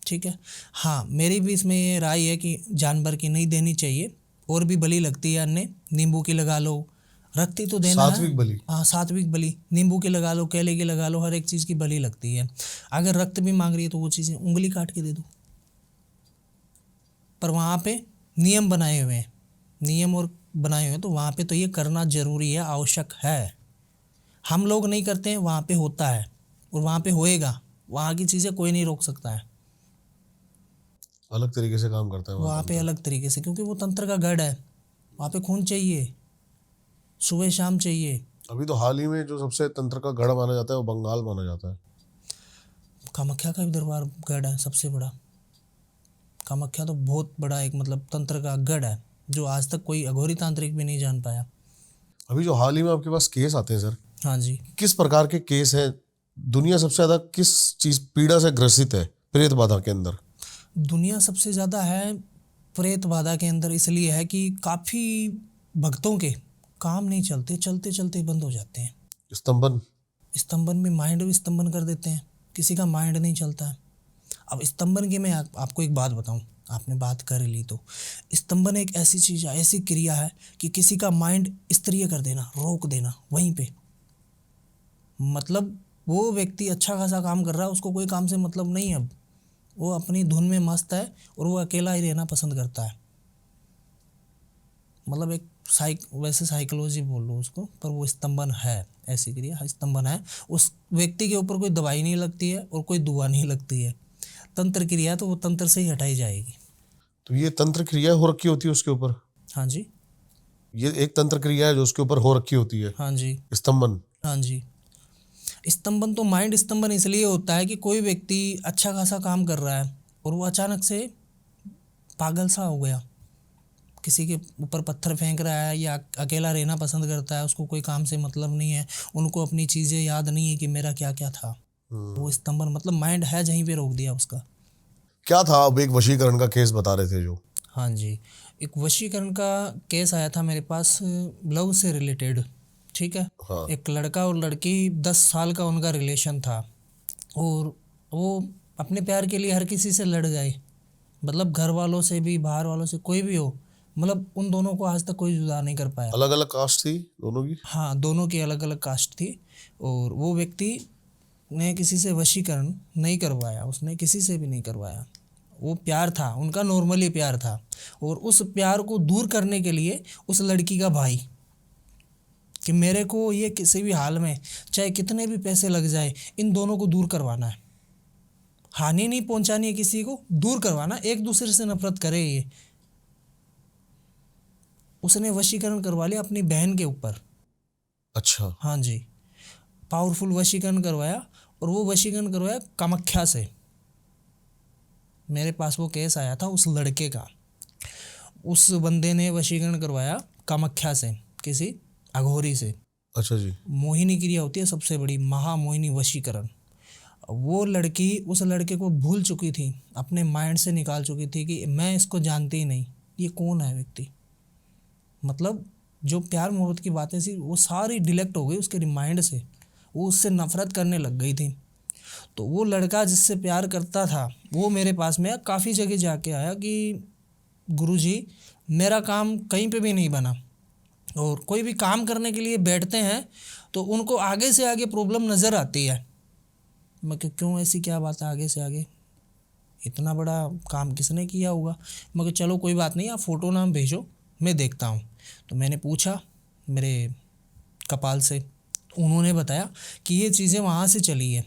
ठीक है। हाँ, मेरी भी इसमें ये राय है कि जानवर की नहीं देनी चाहिए, और भी बलि लगती है अन्य, नींबू की लगा लो, रखती तो देना है। सात्विक बलि? हाँ, सात्विक बलि, नींबू की लगा लो, केले की लगा लो, हर एक चीज़ की बलि लगती है। अगर रक्त भी मांग रही है तो वो चीज़ें उंगली काट के दे दो। पर वहाँ पे नियम बनाए हुए हैं, नियम और बनाए हुए हैं, तो वहाँ पे तो ये करना ज़रूरी है, आवश्यक है। हम लोग नहीं करते हैं, वहाँ पे होता है और वहाँ पे होएगा। वहाँ की चीज़ें कोई नहीं रोक सकता है, अलग तरीके से काम करता है वहाँ पे अलग तरीके से, क्योंकि वो तंत्र का गढ़ है। वहाँ पे खून चाहिए, सुबह शाम चाहिए। अभी तो हाल ही में जो सबसे तंत्र का गढ़ माना जाता है वो बंगाल माना जाता है। कामाख्या का भी दरबार गढ़ है सबसे बड़ा। कामाख्या तो बहुत बड़ा एक मतलब तंत्र का गढ़ है, जो आज तक कोई अघोरी तांत्रिक भी नहीं जान पाया। अभी जो हाल ही में आपके पास केस आते हैं सर, हाँ जी। किस प्रकार के केस हैं? दुनिया सबसे ज्यादा किस चीज पीड़ा से ग्रसित है प्रेत बाधा के अंदर? दुनिया सबसे ज़्यादा है प्रेत बाधा के अंदर, इसलिए है कि काफ़ी भक्तों के काम नहीं चलते, चलते चलते बंद हो जाते हैं। स्तंभन। स्तंभन में माइंड भी स्तंभन कर देते हैं, किसी का माइंड नहीं चलता है। अब स्तंभन की मैं आपको एक बात बताऊं, आपने बात कर ली तो स्तंभन एक ऐसी चीज़ है, ऐसी क्रिया है कि किसी का माइंड स्तरीय कर देना, रोक देना वहीं पे। मतलब वो व्यक्ति अच्छा खासा काम कर रहा है, उसको कोई काम से मतलब नहीं है, अब वो अपनी धुन में मस्त है और वो अकेला ही रहना पसंद करता है। मतलब एक वैसे साइकोलॉजी बोल लो उसको, पर वो स्तंभन है, ऐसी क्रिया स्तंभन है। उस व्यक्ति के ऊपर कोई दवाई नहीं लगती है और कोई दुआ नहीं लगती है, तंत्र क्रिया तो वो तंत्र से ही हटाई जाएगी। तो ये तंत्र क्रिया हो रखी होती है उसके ऊपर? हाँ जी। ये एक तंत्र क्रिया है जो उसके ऊपर हो रखी होती है? हाँ जी। स्तंभन। हाँ जी। स्तंभन तो माइंड स्तंभन इसलिए होता है कि कोई व्यक्ति अच्छा खासा काम कर रहा है और वो अचानक से पागल सा हो गया, किसी के ऊपर पत्थर फेंक रहा है या अकेला रहना पसंद करता है, उसको कोई काम से मतलब नहीं है, उनको अपनी चीज़ें याद नहीं है कि मेरा क्या क्या था। वो स्तंभन मतलब माइंड है जहीं पे रोक दिया उसका। क्या था? अब एक वशीकरण का केस बता रहे थे जो। हाँ जी, एक वशीकरण का केस आया था मेरे पास, लव से रिलेटेड। ठीक है। हाँ। एक लड़का और लड़की 10 साल का उनका रिलेशन था और वो अपने प्यार के लिए हर किसी से लड़ गए, मतलब घर वालों से भी, बाहर वालों से, कोई भी हो, मतलब उन दोनों को आज तक कोई जुदा नहीं कर पाया। अलग अलग कास्ट थी दोनों की? हाँ, दोनों की अलग अलग कास्ट थी और वो व्यक्ति ने किसी से वशीकरण नहीं करवाया, उसने किसी से भी नहीं करवाया। वो प्यार था उनका, नॉर्मली प्यार था, और उस प्यार को दूर करने के लिए उस लड़की का भाई कि मेरे को ये किसी भी हाल में चाहे कितने भी पैसे लग जाए इन दोनों को दूर करवाना है, हानि नहीं पहुंचानी है किसी को, दूर करवाना, एक दूसरे से नफरत करे ये। उसने वशीकरण करवा लिया अपनी बहन के ऊपर। अच्छा। हाँ जी, पावरफुल वशीकरण करवाया और वो वशीकरण करवाया कामाख्या से। मेरे पास वो केस आया था उस लड़के का, उस बंदे ने वशीकरण करवाया कामाख्या से, किसी अघोरी से। अच्छा जी। मोहिनी क्रिया होती है सबसे बड़ी, महामोहिनी वशीकरण। वो लड़की उस लड़के को भूल चुकी थी, अपने माइंड से निकाल चुकी थी कि मैं इसको जानती ही नहीं, ये कौन है व्यक्ति। मतलब जो प्यार मोहब्बत की बातें थी वो सारी डिलेक्ट हो गई उसके माइंड से, वो उससे नफरत करने लग गई थी। तो वो लड़का जिससे प्यार करता था वो मेरे पास में काफ़ी जगह जाके आया कि गुरुजी मेरा काम कहीं पे भी नहीं बना, और कोई भी काम करने के लिए बैठते हैं तो उनको आगे से आगे प्रॉब्लम नज़र आती है। मैं क्यों, ऐसी क्या बात है आगे से आगे, इतना बड़ा काम किसने किया होगा। मगर चलो कोई बात नहीं, आप फ़ोटो नाम भेजो मैं देखता हूँ। तो मैंने पूछा मेरे कपाल से, उन्होंने बताया कि ये चीज़ें वहाँ से चली है।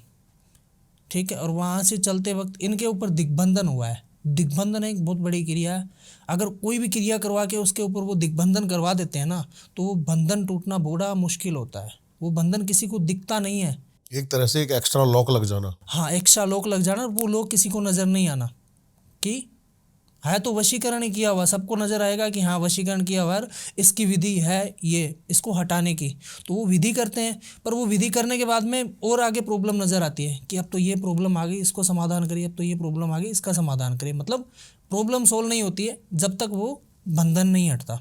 ठीक है, और वहाँ से चलते वक्त इनके ऊपर दिग्बंधन हुआ है। दिग्बंधन एक बहुत बड़ी क्रिया है, अगर कोई भी क्रिया करवा के उसके ऊपर वो दिग्बंधन करवा देते हैं ना, तो वो बंधन टूटना बड़ा मुश्किल होता है। वो बंधन किसी को दिखता नहीं है, एक तरह से एक एक्स्ट्रा लॉक लग जाना। हाँ, एक्स्ट्रा लॉक लग जाना, वो लोग किसी को नज़र नहीं आना कि है तो वशीकरण ही किया हुआ, सबको नज़र आएगा कि हाँ वशीकरण किया हुआ, इसकी विधि है ये, इसको हटाने की। तो वो विधि करते हैं, पर वो विधि करने के बाद में और आगे प्रॉब्लम नज़र आती है कि अब तो ये प्रॉब्लम आ गई, इसको समाधान करिए, अब तो ये प्रॉब्लम आ गई, इसका समाधान करिए। मतलब प्रॉब्लम सोल्व नहीं होती है जब तक वो बंधन नहीं हटता,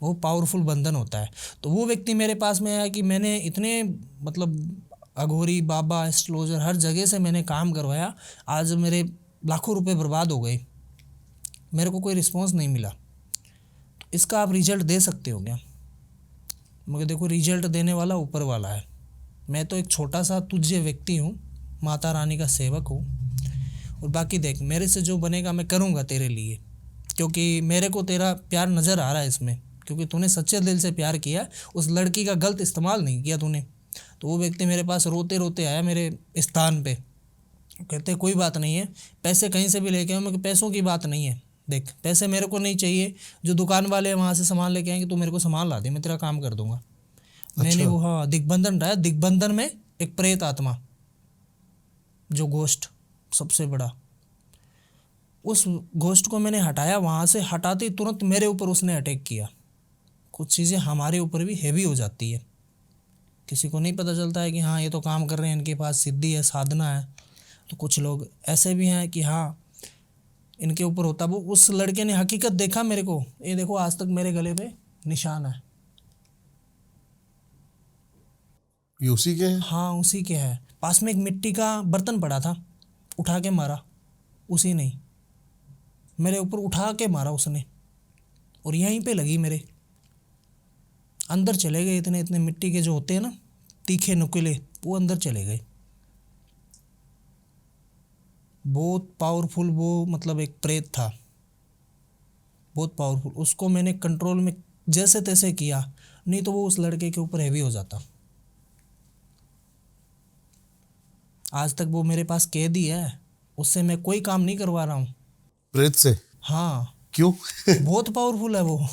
वो पावरफुल बंधन होता है। तो वो व्यक्ति मेरे पास में आया कि मैंने इतने मतलब अघोरी, बाबा, एस्ट्रोलॉजर, हर जगह से मैंने काम करवाया, आज मेरे लाखों रुपए बर्बाद हो गए, मेरे को कोई रिस्पांस नहीं मिला, तो इसका आप रिजल्ट दे सकते हो क्या। मगर देखो रिजल्ट देने वाला ऊपर वाला है, मैं तो एक छोटा सा तुझे व्यक्ति हूँ, माता रानी का सेवक हूँ, और बाकी देख मेरे से जो बनेगा मैं करूँगा तेरे लिए, क्योंकि मेरे को तेरा प्यार नज़र आ रहा है इसमें, क्योंकि तूने सच्चे दिल से प्यार किया, उस लड़की का गलत इस्तेमाल नहीं किया तूने। तो वो व्यक्ति मेरे पास रोते रोते आया मेरे स्थान पे, कहते कोई बात नहीं है, पैसे कहीं से भी लेके आओ। मैं पैसों की बात नहीं है, देख पैसे मेरे को नहीं चाहिए, जो दुकान वाले हैं वहाँ से सामान लेके आएंगे, तो मेरे को सामान ला दे, मैं तेरा काम कर दूंगा। मैंने वो, हाँ, दिग्बंधन रहा, दिग्बंधन में एक प्रेत आत्मा, जो गोष्ठ सबसे बड़ा, उस गोष्ठ को मैंने हटाया वहाँ से। हटाते ही तुरंत मेरे ऊपर उसने अटैक किया। कुछ चीज़ें हमारे ऊपर भी हैवी हो जाती है, किसी को नहीं पता चलता है कि हाँ ये तो काम कर रहे हैं, इनके पास सिद्धि है, साधना है। तो कुछ लोग ऐसे भी हैं कि हाँ इनके ऊपर होता। वो उस लड़के ने हकीकत देखा मेरे को, ये देखो आज तक मेरे गले पे निशान है। ये उसी के हैं? हाँ उसी के है। पास में एक मिट्टी का बर्तन पड़ा था, उठा के मारा उसी ने, मेरे ऊपर उठा के मारा उसने, और यहीं पे लगी मेरे अंदर चले गए। इतने इतने मिट्टी के जो होते हैं ना तीखे नुकीले, वो अंदर चले गए। बहुत पावरफुल वो, मतलब एक प्रेत था, बहुत पावरफुल। उसको मैंने कंट्रोल में जैसे तैसे किया, नहीं तो वो उस लड़के के ऊपर हैवी हो जाता। आज तक वो मेरे पास कैद ही है, उससे मैं कोई काम नहीं करवा रहा हूँ। प्रेत से? हाँ क्यों? बहुत पावरफुल है वो,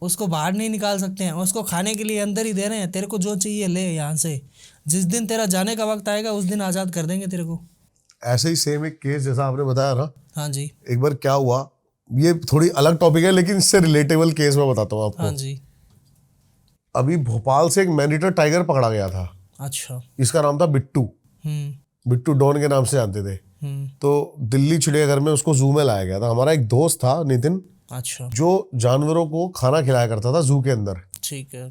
उसको बाहर नहीं निकाल सकते हैं, उसको खाने के लिए अंदर ही दे रहे हैं। तेरे को जो चाहिए ले यहाँ से, जिस दिन तेरा जाने का वक्त आएगा उस दिन आज़ाद कर देंगे तेरे को। ऐसे ही सेम एक केस जैसा आपने बताया ना, हाँ जी, एक बार क्या हुआ, ये थोड़ी अलग टॉपिक है लेकिन इससे रिलेटेबल केस मैं बताता हूँ आपको। हाँ जी। अभी भोपाल से एक मैनीटर टाइगर पकड़ा गया था। अच्छा। इसका नाम था बिट्टू। बिट्टू डॉन के नाम से जानते थे। तो दिल्ली चिड़ियाघर में उसको जू में लाया गया था। हमारा एक दोस्त था नितिन, अच्छा। जो जानवरों को खाना खिलाया करता था जू के अंदर। ठीक है।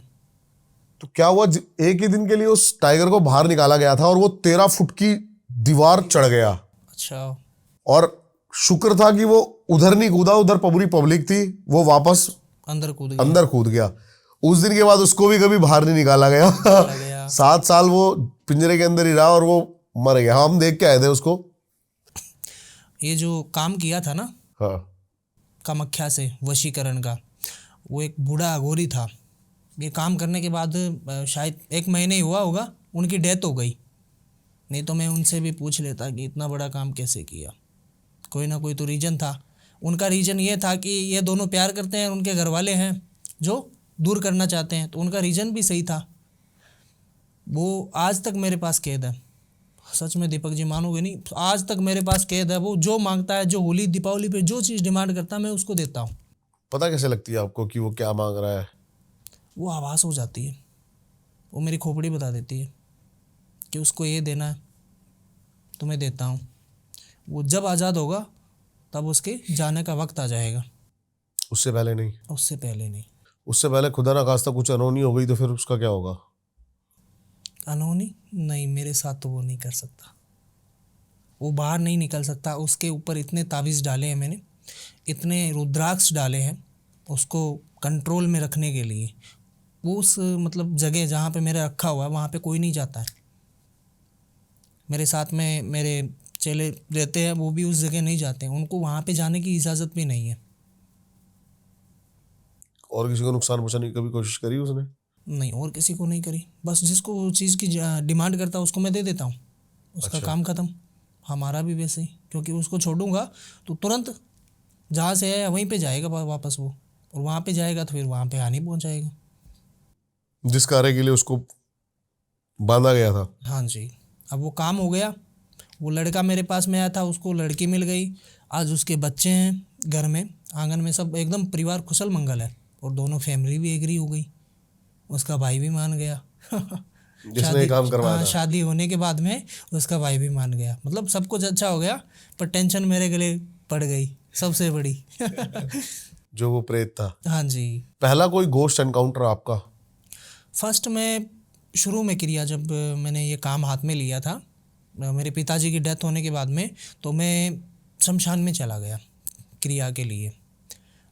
तो क्या हुआ, एक ही दिन के लिए उस टाइगर को बाहर निकाला गया था और वो 13 फुट की दीवार चढ़ गया। अच्छा। और शुक्र था कि वो उधर नहीं कूदा, उधर पूरी पब्लिक थी, वो वापस अंदर कूद गया। उस दिन के बाद उसको भी कभी बाहर नहीं निकाला गया। 7 साल वो पिंजरे के अंदर ही रहा और वो मर गया। हम देख के आए थे उसको। ये जो काम किया था ना, हाँ, कामाख्या से वशीकरण का, वो एक बूढ़ा अघोरी था। ये काम करने के बाद शायद 1 महीने ही हुआ होगा, उनकी डेथ हो गई। नहीं तो मैं उनसे भी पूछ लेता कि इतना बड़ा काम कैसे किया। कोई ना कोई तो रीज़न था। उनका रीज़न ये था कि ये दोनों प्यार करते हैं, उनके घर वाले हैं जो दूर करना चाहते हैं, तो उनका रीज़न भी सही था। वो आज तक मेरे पास कैद है। सच में दीपक जी मानोगे नहीं, आज तक मेरे पास कैद है। वो जो मांगता है, जो होली दीपावली पे जो चीज़ डिमांड करता है, मैं उसको देता हूँ। पता कैसे लगती है आपको कि वो क्या मांग रहा है? वो आवाज़ हो जाती है, वो मेरी खोपड़ी बता देती है कि उसको ये देना है तो मैं देता हूँ। वो जब आज़ाद होगा तब उसके जाने का वक्त आ जाएगा, उससे पहले नहीं। उससे पहले नहीं। उससे पहले खुदा ना खास्ता कुछ अनहोनी हो गई तो फिर उसका क्या होगा? अनहोनी नहीं, मेरे साथ तो वो नहीं कर सकता, वो बाहर नहीं निकल सकता। उसके ऊपर इतने तावीज़ डाले हैं मैंने, इतने रुद्राक्ष डाले हैं उसको कंट्रोल में रखने के लिए। वो उस मतलब जगह जहाँ पे मेरा रखा हुआ है वहाँ पे कोई नहीं जाता है। मेरे साथ में मेरे चेले रहते हैं, वो भी उस जगह नहीं जाते हैं, उनको वहाँ पे जाने की इजाज़त भी नहीं है। और किसी को नुकसान पहुंचाने की कभी कोशिश करी उसने? नहीं, और किसी को नहीं करी। बस जिसको वो चीज़ की डिमांड करता है उसको मैं दे देता हूँ, उसका काम ख़त्म। हमारा भी वैसे ही, क्योंकि उसको छोड़ूंगा तो तुरंत जहाँ से है वहीं पे जाएगा वापस वो, और वहाँ पे जाएगा तो फिर वहाँ पे हानि पहुँचाएगा। जिस कार्य के लिए उसको बांधा गया था। हाँ जी। अब वो काम हो गया, वो लड़का मेरे पास में आया था, उसको लड़की मिल गई, आज उसके बच्चे हैं घर में, आंगन में, सब एकदम परिवार कुशल मंगल है। और दोनों फैमिली भी एग्री हो गई, उसका भाई भी मान गया। जिसने काम करवाया था। शादी होने के बाद में उसका भाई भी मान गया। मतलब सब कुछ अच्छा हो गया, पर टेंशन मेरे गले पड़ गई सबसे बड़ी। जो वो प्रेत था। हाँ जी। पहला कोई गोस्ट एनकाउंटर आपका? फर्स्ट में शुरू में क्रिया, जब मैंने ये काम हाथ में लिया था मेरे पिताजी की डेथ होने के बाद में, तो मैं शमशान में चला गया क्रिया के लिए।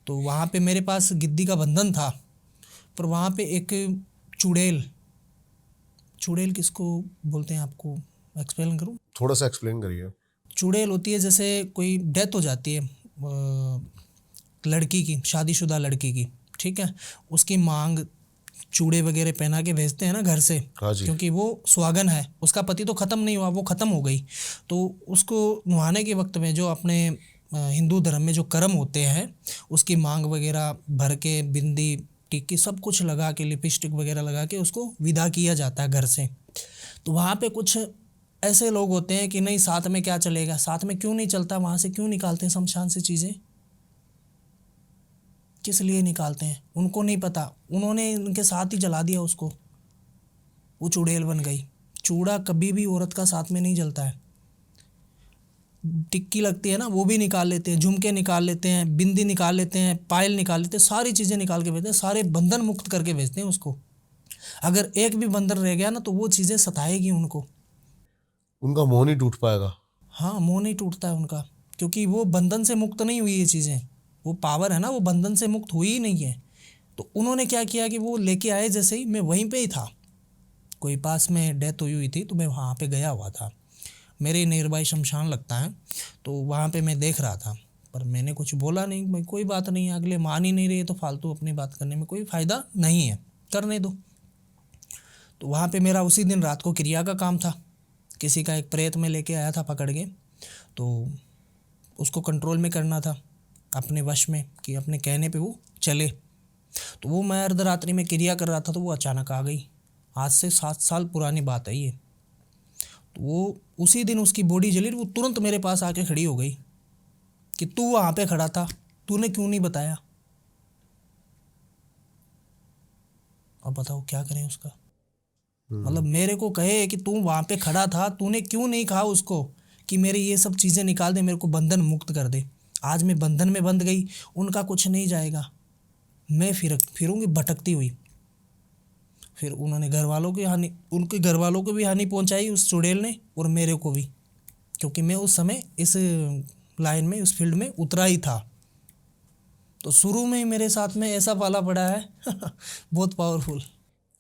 तो वहाँ पे मेरे पास गिद्दी का बंधन था, पर वहाँ पे एक चुड़ैल किसको बोलते हैं, आपको एक्सप्लेन करूँ? थोड़ा सा एक्सप्लेन करिए। चुड़ैल होती है, जैसे कोई डेथ हो जाती है लड़की की, शादीशुदा लड़की की, ठीक है, उसकी मांग चूड़े वगैरह पहना के भेजते हैं ना घर से, हाँ जी। क्योंकि वो सुहागन है, उसका पति तो ख़त्म नहीं हुआ, वो ख़त्म हो गई, तो उसको नुहाने के वक्त में जो अपने हिंदू धर्म में जो कर्म होते हैं उसकी मांग वगैरह भर के, बिंदी टिक्की सब कुछ लगा के, लिपस्टिक वगैरह लगा के उसको विदा किया जाता है घर से। तो वहाँ पे कुछ ऐसे लोग होते हैं कि नहीं साथ में क्या चलेगा, साथ में क्यों नहीं चलता, वहाँ से क्यों निकालते हैं शमशान से चीज़ें, किस लिए निकालते हैं उनको नहीं पता, उन्होंने उनके साथ ही जला दिया उसको, वो चुड़ैल बन गई। चूड़ा कभी भी औरत का साथ में नहीं जलता है। टिक्की लगती है ना वो भी निकाल लेते हैं, झुमके निकाल लेते हैं, बिंदी निकाल लेते हैं, पायल निकाल लेते हैं, सारी चीज़ें निकाल के भेजते हैं, सारे बंधन मुक्त करके भेजते हैं उसको। अगर एक भी बंधन रह गया ना तो वो चीज़ें सताएगी उनको। उनका मोह नहीं टूट पाएगा। हाँ, मोह नहीं टूटता है उनका, क्योंकि वो बंधन से मुक्त नहीं हुई ये चीज़ें, वो पावर है ना वो बंधन से मुक्त हुई ही नहीं है। तो उन्होंने क्या किया कि वो लेके आए, जैसे ही मैं वहीं पे ही था, कोई पास में डेथ हुई थी तो मैं वहाँ पे गया हुआ था, मेरे नियर बाय शमशान लगता है, तो वहाँ पे मैं देख रहा था, पर मैंने कुछ बोला नहीं, भाई कोई बात नहीं है, अगले मान ही नहीं रहे तो फालतू अपनी बात करने में कोई फ़ायदा नहीं है, करने दो। तो वहाँ पे मेरा उसी दिन रात को क्रिया का काम था, किसी का एक प्रेत में लेके आया था पकड़ के, तो उसको कंट्रोल में करना था अपने वश में, कि अपने कहने पे वो चले। तो वो मैं अर्धरात्रि में क्रिया कर रहा था तो वो अचानक आ गई, आज से 7 साल पुरानी बात है ये। तो वो उसी दिन उसकी बॉडी जली, वो तुरंत मेरे पास आके खड़ी हो गई कि तू वहाँ पे खड़ा था, तूने क्यों नहीं बताया। अब बताओ क्या करें उसका, मतलब मेरे को कहे कि तू वहाँ पे खड़ा था, तूने क्यों नहीं कहा उसको कि मेरे ये सब चीज़ें निकाल दे, मेरे को बंधन मुक्त कर दे। आज मैं बंधन में बंध गई, उनका कुछ नहीं जाएगा, मैं फिरूंगी भटकती हुई। फिर उन्होंने घर वालों की हानि, उनके घर वालों को भी हानि पहुंचाई उस चुड़ैल ने, और मेरे को भी, क्योंकि मैं उस समय इस लाइन में, उस फील्ड में उतरा ही था। तो शुरू में ही मेरे साथ में ऐसा पाला पड़ा है बहुत पावरफुल।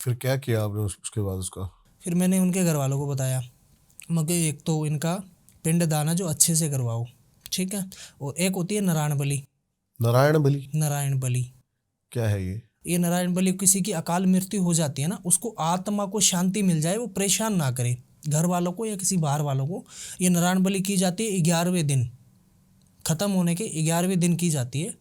फिर क्या किया आपने उसके बाद उसका? फिर मैंने उनके घर वालों को बताया, मगर एक तो इनका पिंड दाना जो अच्छे से करवाओ, ठीक है, और एक होती है नारायण बलि। नारायण बलि नारायण बलि क्या है ये? ये नारायण बलि, किसी की अकाल मृत्यु हो जाती है ना, उसको आत्मा को शांति मिल जाए, वो परेशान ना करे घर वालों को या किसी बाहर वालों को। ये नारायण बलि की जाती है 11वें दिन, ख़त्म होने के 11वें दिन की जाती है।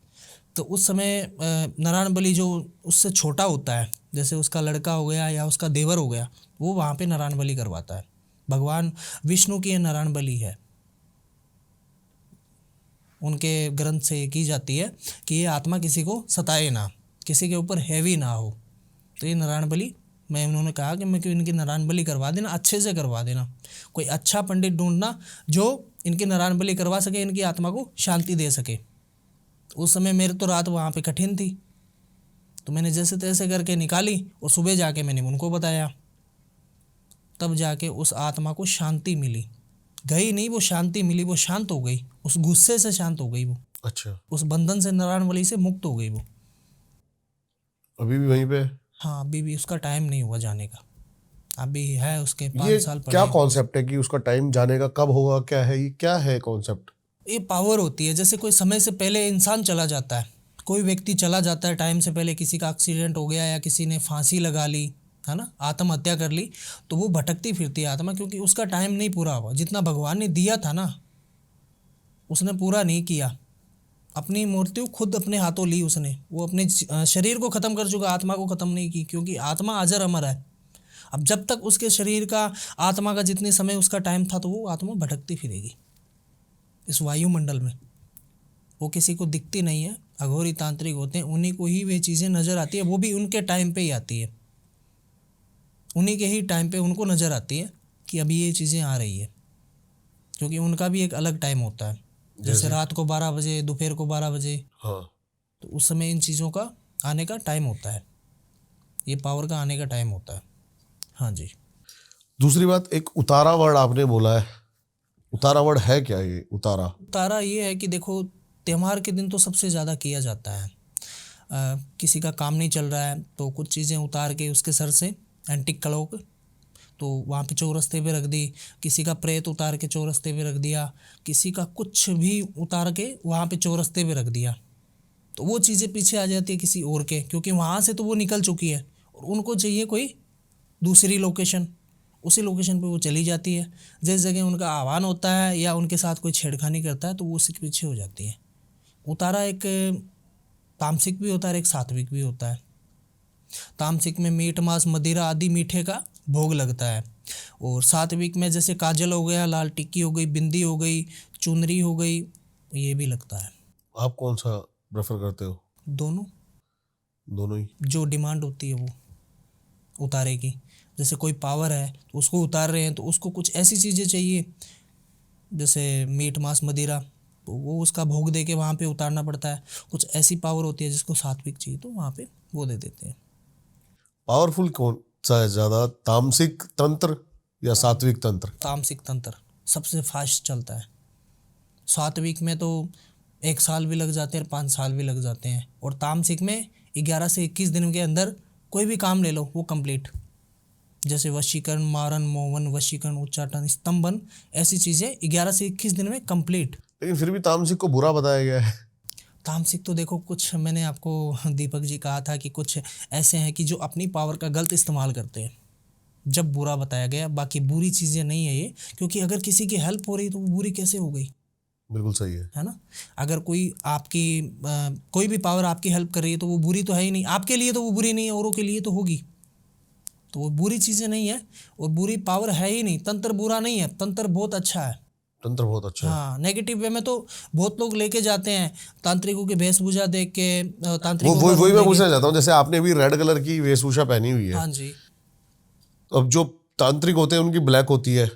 तो उस समय नारायण बलि जो उससे छोटा होता है, जैसे उसका लड़का हो गया या उसका देवर हो गया, वो वहाँ पे नारायण बलि करवाता है। भगवान विष्णु की ये नारायण बलि है, उनके ग्रंथ से ये की जाती है कि ये आत्मा किसी को सताए ना, किसी के ऊपर हैवी ना हो। तो ये नारायण बलि मैं, उन्होंने कहा कि मैं क्यों इनकी नारायण बलि करवा देना, अच्छे से करवा देना, कोई अच्छा पंडित ढूंढना जो इनकी नारायण बलि करवा सके, इनकी आत्मा को शांति दे सके। उस समय मेरे तो रात वहाँ पे कठिन थी, तो मैंने जैसे तैसे करके निकाली, और सुबह जाके मैंने उनको बताया, तब जाके उस आत्मा को शांति मिली, गई नहीं, वो शांति मिली, वो शांत हो गई, उस गुस्से से शांत हो गई वो। अच्छा, उस बंधन से, नारायण बलि से मुक्त हो गई वो। अभी भी वहीं पे? हाँ, अभी भी उसका टाइम नहीं हुआ जाने का, अभी है उसके ये 5 साल क्या पड़े। कॉन्सेप्ट है कि उसका टाइम जाने का कब होगा, क्या है ये, क्या है कॉन्सेप्ट? ये पावर होती है, जैसे कोई समय से पहले इंसान चला जाता है, कोई व्यक्ति चला जाता है टाइम से पहले, किसी का एक्सीडेंट हो गया या किसी ने फांसी लगा ली है ना, आत्महत्या कर ली, तो वो भटकती फिरती है आत्मा, क्योंकि उसका टाइम नहीं पूरा हुआ। जितना भगवान ने दिया था ना, उसने पूरा नहीं किया, अपनी मृत्यु खुद अपने हाथों ली उसने, वो अपने शरीर को ख़त्म कर चुका, आत्मा को ख़त्म नहीं की, क्योंकि आत्मा अजर अमर है। अब जब तक उसके शरीर का, आत्मा का जितने समय उसका टाइम था, तो वो आत्मा भटकती फिरेगी इस वायुमंडल में, वो किसी को दिखती नहीं है। अघोरी तांत्रिक होते हैं, उन्हीं को ही वे चीज़ें नज़र आती है, वो भी उनके टाइम पे ही आती है, उन्हीं के ही टाइम पे उनको नज़र आती है कि अभी ये चीज़ें आ रही है, क्योंकि उनका भी एक अलग टाइम होता है, जैसे रात को 12 बजे, दोपहर को 12 बजे, हाँ, तो उस समय इन चीज़ों का आने का टाइम होता है, ये पावर का आने का टाइम होता है। हाँ जी। दूसरी बात, एक उतारा वर्ड आपने बोला है, उतारा वर्ड है क्या ये उतारा? उतारा ये है कि देखो, त्यौहार के दिन तो सबसे ज़्यादा किया जाता है, किसी का काम नहीं चल रहा है तो कुछ चीज़ें उतार के उसके सर से, एंटिक क्लॉक, तो वहाँ पे चौरस्ते पे रख दी, किसी का प्रेत उतार के चौरस्ते पे रख दिया, किसी का कुछ भी उतार के वहाँ पे चौरस्ते पे रख दिया, तो वो चीज़ें पीछे आ जाती है किसी और के, क्योंकि वहाँ से तो वो निकल चुकी है, और उनको चाहिए कोई दूसरी लोकेशन, उसी लोकेशन पे वो चली जाती है। जिस जगह उनका आह्वान होता है या उनके साथ कोई छेड़खानी करता है तो वो उसके पीछे हो जाती है। उतारा एक तामसिक भी होता है और एक सात्विक भी होता है। तामसिक में मीट मांस मदिरा आदि मीठे का भोग लगता है, और सात्विक में जैसे काजल हो गया, लाल टिक्की हो गई, बिंदी हो गई, चुनरी हो गई, ये भी लगता है। आप कौन सा प्रेफर करते हो? दोनों, दोनों ही। जो डिमांड होती है वो उतारे की। जैसे कोई पावर है तो उसको उतार रहे हैं तो उसको कुछ ऐसी चीज़ें चाहिए जैसे मीट मांस मदिरा, तो वो उसका भोग दे के वहाँ पे उतारना पड़ता है। कुछ ऐसी पावर होती है जिसको सात्विक चाहिए तो वहाँ पे वो दे देते हैं। पावरफुल कौन सा है ज्यादा, तामसिक तंत्र या सात्विक तंत्र? तामसिक तंत्र सबसे फास्ट चलता है। सात्विक में तो 1 साल भी लग जाते हैं, 5 साल भी लग जाते हैं, और तामसिक में 11 से 21 दिन के अंदर कोई भी काम ले लो वो कंप्लीट। जैसे वशीकरण, मारन, मोहन, वशीकरण, उच्चाटन, स्तंभन, ऐसी चीज़ें 11 से 21 दिन में कंप्लीट। लेकिन फिर भी तामसिक को बुरा बताया गया है। तामसिक तो देखो, कुछ मैंने आपको दीपक जी कहा था कि कुछ ऐसे हैं कि जो अपनी पावर का गलत इस्तेमाल करते हैं, जब बुरा बताया गया। बाकी बुरी चीज़ें नहीं है ये, क्योंकि अगर किसी की हेल्प हो रही तो वो बुरी कैसे हो गई? बिल्कुल सही है ना? अगर कोई आपकी कोई भी पावर आपकी हेल्प कर रही है तो वो बुरी तो है ही नहीं। आपके लिए तो वो बुरी नहीं है, औरों के लिए तो होगी, तो वो बुरी चीज़ें नहीं है, और बुरी पावर है ही नहीं। तंत्र बुरा नहीं है, तंत्र बहुत अच्छा है। तंत्र बहुत अच्छा है। हाँ, नेगेटिव वे में तो बहुत लोग लेके जाते हैं तांत्रिकों की वेशभूषा देख के, तांत्रिकों का वही रूप मैं देख पूछना चाहता हूँ, जैसे आपने भी रेड कलर की वेशभूषा पहनी हुई के। है, हाँ जी। अब जो तांत्रिक होते हैं उनकी ब्लैक होती है।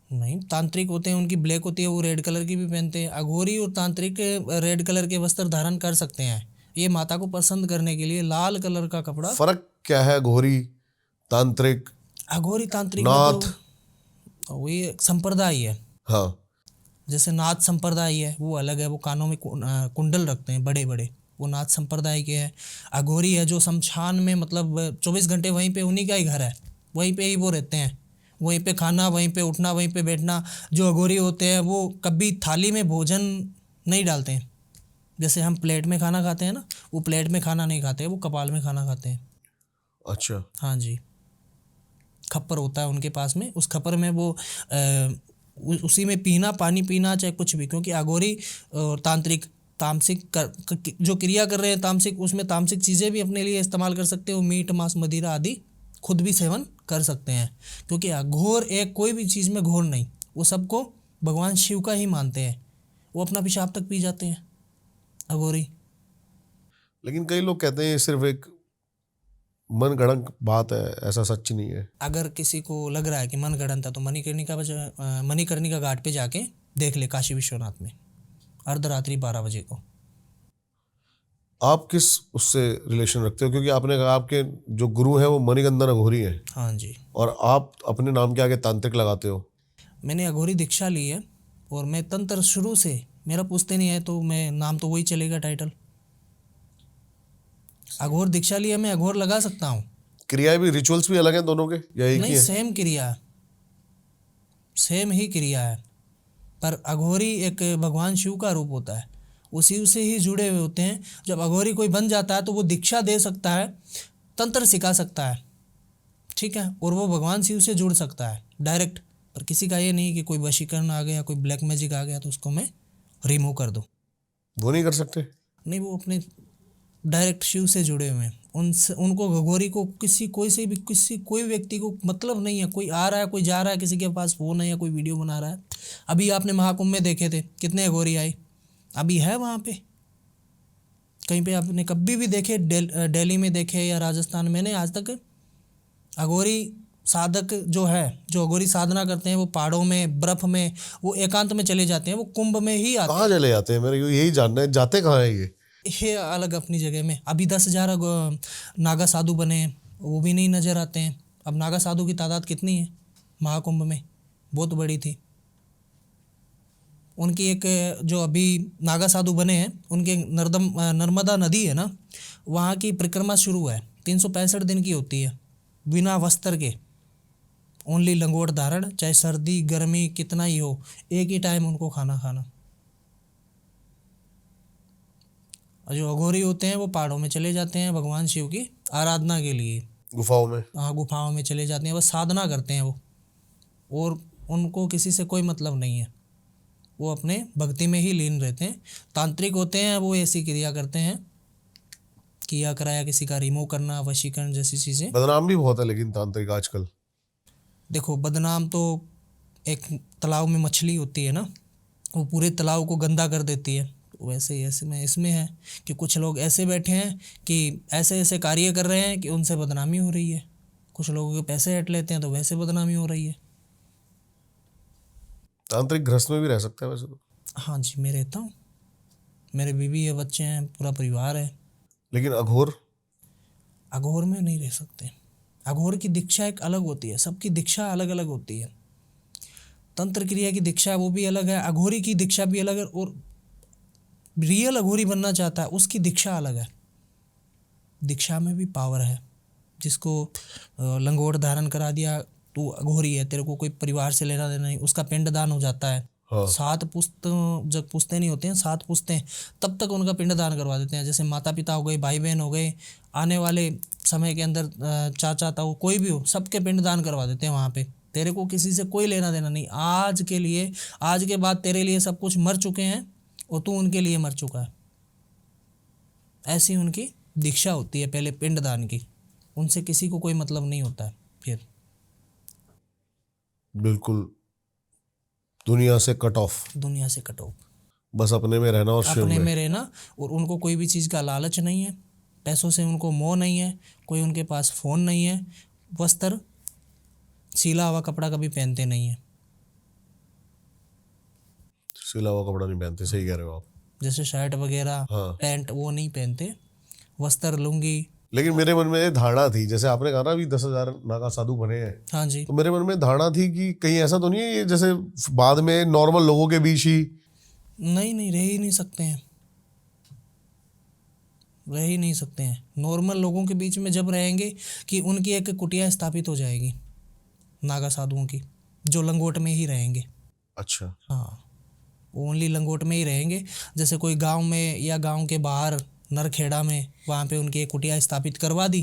नहीं, तांत्रिक होते हैं उनकी ब्लैक होती है, वो रेड कलर की भी पहनते हैं। अघोरी और तांत्रिक रेड कलर के वस्त्र धारण कर सकते हैं, ये माता को पसंद करने के लिए लाल कलर का कपड़ा। फर्क क्या है घोरी, तांत्रिक, अघोरी तांत्रिक में नाथ? तो वही संप्रदाय है। हाँ। जैसे नाथ संप्रदाय है वो अलग है, वो कानों में कुंडल रखते हैं बड़े बड़े, वो नाथ संप्रदाय के हैं। अघोरी है जो शमशान में, मतलब 24 घंटे वहीं पे, उन्हीं का ही घर है, वहीं पे ही वो रहते हैं, वहीं पे खाना, वहीं पे उठना, वहीं पे बैठना। जो अघोरी होते हैं वो कभी थाली में भोजन नहीं डालते हैं। जैसे हम प्लेट में खाना खाते हैं ना, वो प्लेट में खाना नहीं खाते, वो कपाल में खाना खाते हैं। अच्छा। हाँ जी। खप्पर होता है उनके पास में, उस खप्पर में वो उसी में पीना, पानी पीना, चाहे कुछ भी। क्योंकि अघोरी और तांत्रिक तामसिक जो क्रिया कर रहे हैं तामसिक, उसमें तामसिक चीज़ें भी अपने लिए इस्तेमाल कर सकते हो। मीट मांस मदिरा आदि खुद भी सेवन कर सकते हैं, क्योंकि अघोर एक कोई भी चीज़ में घोर नहीं, वो सबको भगवान शिव का ही मानते हैं। वो अपना पेशाब तक पी जाते हैं अघोरी। लेकिन कई लोग कहते हैं ये सिर्फ एक मन गढ़ंत बात है, ऐसा सच नहीं है। अगर किसी को लग रहा है कि मन गढ़ंत है तो मणिकर्णिका घाट पे जाके देख ले, काशी विश्वनाथ में, अर्धरात्रि 12 बजे को। आप किस उससे रिलेशन रखते हो? क्योंकि आपने कहा आपके जो गुरु हैं वो मणिकंदन अघोरी हैं, हाँ जी। और आप अपने नाम के आगे तांत्रिक लगाते हो। मैंने अघोरी दीक्षा ली है, और मैं तंत्र शुरू से, मेरा पूछते नहीं है तो मैं नाम तो वही चलेगा, टाइटल। अघोर दीक्षा लिया, मैं अघोर लगा सकता हूँ। क्रियाएं भी, रिचुअल्स भी अलग हैं दोनों के या एक ही नहीं, है? सेम क्रिया, सेम ही क्रिया है। पर अघोरी एक भगवान शिव का रूप होता है, वो शिव से ही जुड़े हुए होते हैं। जब अघोरी कोई बन जाता है तो वो दीक्षा दे सकता है, तंत्र सिखा सकता है, ठीक है, और वो भगवान शिव से जुड़ सकता है डायरेक्ट। पर किसी का ये नहीं कि कोई वशीकरण आ गया, कोई ब्लैक मैजिक आ गया तो उसको मैं रिमूव कर दूँ। वो नहीं कर सकते? नहीं, वो अपने डायरेक्ट शिव से जुड़े हुए हैं। उनसे, उनको अघोरी को कोई व्यक्ति को मतलब नहीं है। कोई आ रहा है, कोई जा रहा है, किसी के पास फ़ोन है या कोई वीडियो बना रहा है। अभी आपने महाकुंभ में देखे थे कितने अघोरी आए, अभी है वहाँ पे? कहीं पे आपने कभी भी देखे? दिल्ली में देखे या राजस्थान में? नहीं, आज तक। अघोरी साधक जो है, जो अघोरी साधना करते हैं, वो पहाड़ों में, बर्फ में, वो एकांत में चले जाते हैं, वो कुंभ में ही आते कहाँ चले जाते हैं? मेरे को यही जानना है, जाते कहाँ है ये? ये अलग अपनी जगह में। अभी 10,000 नागा साधु बने हैं, वो भी नहीं नज़र आते हैं। अब नागा साधु की तादाद कितनी है महाकुंभ में? बहुत बड़ी थी। उनकी एक, जो अभी नागा साधु बने हैं, उनके नर्मदा नदी है ना, वहाँ की परिक्रमा शुरू है, 365 दिन की होती है, बिना वस्त्र के, ओनली लंगोट धारण, चाहे सर्दी गर्मी कितना ही हो, एक ही टाइम उनको खाना खाना। और जो अघोरी होते हैं वो पहाड़ों में चले जाते हैं भगवान शिव की आराधना के लिए। गुफाओं में? हाँ, गुफाओं में चले जाते हैं, बस साधना करते हैं वो, और उनको किसी से कोई मतलब नहीं है, वो अपने भक्ति में ही लीन रहते हैं। तांत्रिक होते हैं वो ऐसी क्रिया करते हैं, किया कराया किसी का रिमूव करना, वशीकरण जैसी चीज़ें। बदनाम भी बहुत है लेकिन तांत्रिक आजकल। देखो, बदनाम तो एक तालाब में मछली होती है ना, वो पूरे तालाब को गंदा कर देती है, तो वैसे ही ऐसे में इसमें है कि कुछ लोग ऐसे बैठे हैं कि ऐसे ऐसे कार्य कर रहे हैं कि उनसे बदनामी हो रही है। कुछ लोगों के पैसे हट लेते हैं तो वैसे बदनामी हो रही है। तांत्रिक गृहस्थ में भी रह सकता है वैसे तो। हाँ जी, मैं रहता हूँ, मेरे बीवी है, बच्चे हैं, पूरा परिवार है। लेकिन अघोर? अघोर में नहीं रह सकते। अघोर की दीक्षा एक अलग होती है, सबकी दीक्षा अलग अलग होती है। तंत्र क्रिया की दीक्षा वो भी अलग है, अघोरी की दीक्षा भी अलग है, और रियल अघोरी बनना चाहता है उसकी दीक्षा अलग है। दीक्षा में भी पावर है। जिसको लंगोट धारण करा दिया, तू अघोरी है, तेरे को कोई परिवार से लेना देना नहीं, उसका पिंडदान हो जाता है। हाँ। 7 पुश्त, जब पुश्ते नहीं होते हैं, 7 पुश्ते, तब तक उनका पिंडदान करवा देते हैं। जैसे माता पिता हो गए, भाई बहन हो गए, आने वाले समय के अंदर चाचा ताऊ कोई भी हो, सबके पिंडदान करवा देते हैं वहाँ पे। तेरे को किसी से कोई लेना देना नहीं। आज के लिए, आज के बाद तेरे लिए सब कुछ मर चुके हैं और तू उनके लिए मर चुका है। ऐसी उनकी दीक्षा होती है पहले पिंडदान की। उनसे किसी को कोई मतलब नहीं होता है फिर। बिल्कुल दुनिया से कट ऑफ, दुनिया से कट ऑफ, बस अपने में रहना और शिव अपने में। में रहना, और उनको कोई भी चीज़ का लालच नहीं है, पैसों से उनको मोह नहीं है, कोई उनके पास फ़ोन नहीं है, वस्त्र सीला हुआ कपड़ा कभी पहनते नहीं है। सिला हुआ कपड़ा नहीं पहनते, सही कह रहे हो आप। जैसे शर्ट वगैरह, हाँ। पैंट, वो नहीं पहनते, वस्त्र लुंगी। लेकिन मेरे मन में ये धारणा थी, जैसे आपने कहा ना अभी 10,000 नागा साधु बने हैं, हाँ जी। तो मेरे मन में धारणा थी कि कहीं ऐसा तो नहीं है ये जैसे बाद में नॉर्मल लोगों के बीच ही। नहीं नहीं, रह ही नहीं सकते हैं, रह ही नहीं सकते हैं। नॉर्मल लोगों के बीच में जब रहेंगे कि उनकी एक कुटिया स्थापित हो जाएगी नागा साधुओं की, जो लंगोट में ही रहेंगे। अच्छा। हाँ, ओनली लंगोट में ही रहेंगे। जैसे कोई गांव में या गांव के बाहर नरखेड़ा में, वहाँ पे उनकी एक कुटिया स्थापित करवा दी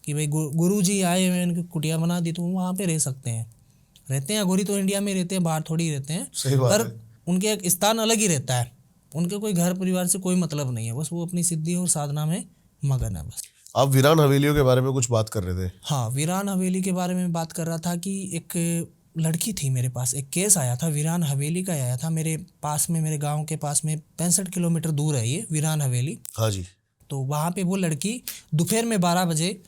कि भाई गुरु जी आए हुए, उनकी कुटिया बना दी, तो वो वहाँ पे रह सकते हैं। रहते हैं अघोरी तो इंडिया में रहते हैं, बाहर थोड़ी रहते हैं। सही बात पर है। उनके एक स्थान अलग ही रहता है, उनके कोई घर परिवार से कोई मतलब नहीं है, बस वो अपनी सिद्धि और साधना में मगन है बस। आप वीरान हवेलियों के बारे में कुछ बात कर रहे थे। हाँ, वीरान हवेली के बारे में बात कर रहा था कि एक लड़की थी मेरे पास, एक केस आया था वीरान हवेली का आया था मेरे पास में, मेरे गांव के पास में 65 किलोमीटर दूर है ये वीरान हवेली। हाँ जी। तो वहाँ पे वो लड़की दोपहर में 12 बजे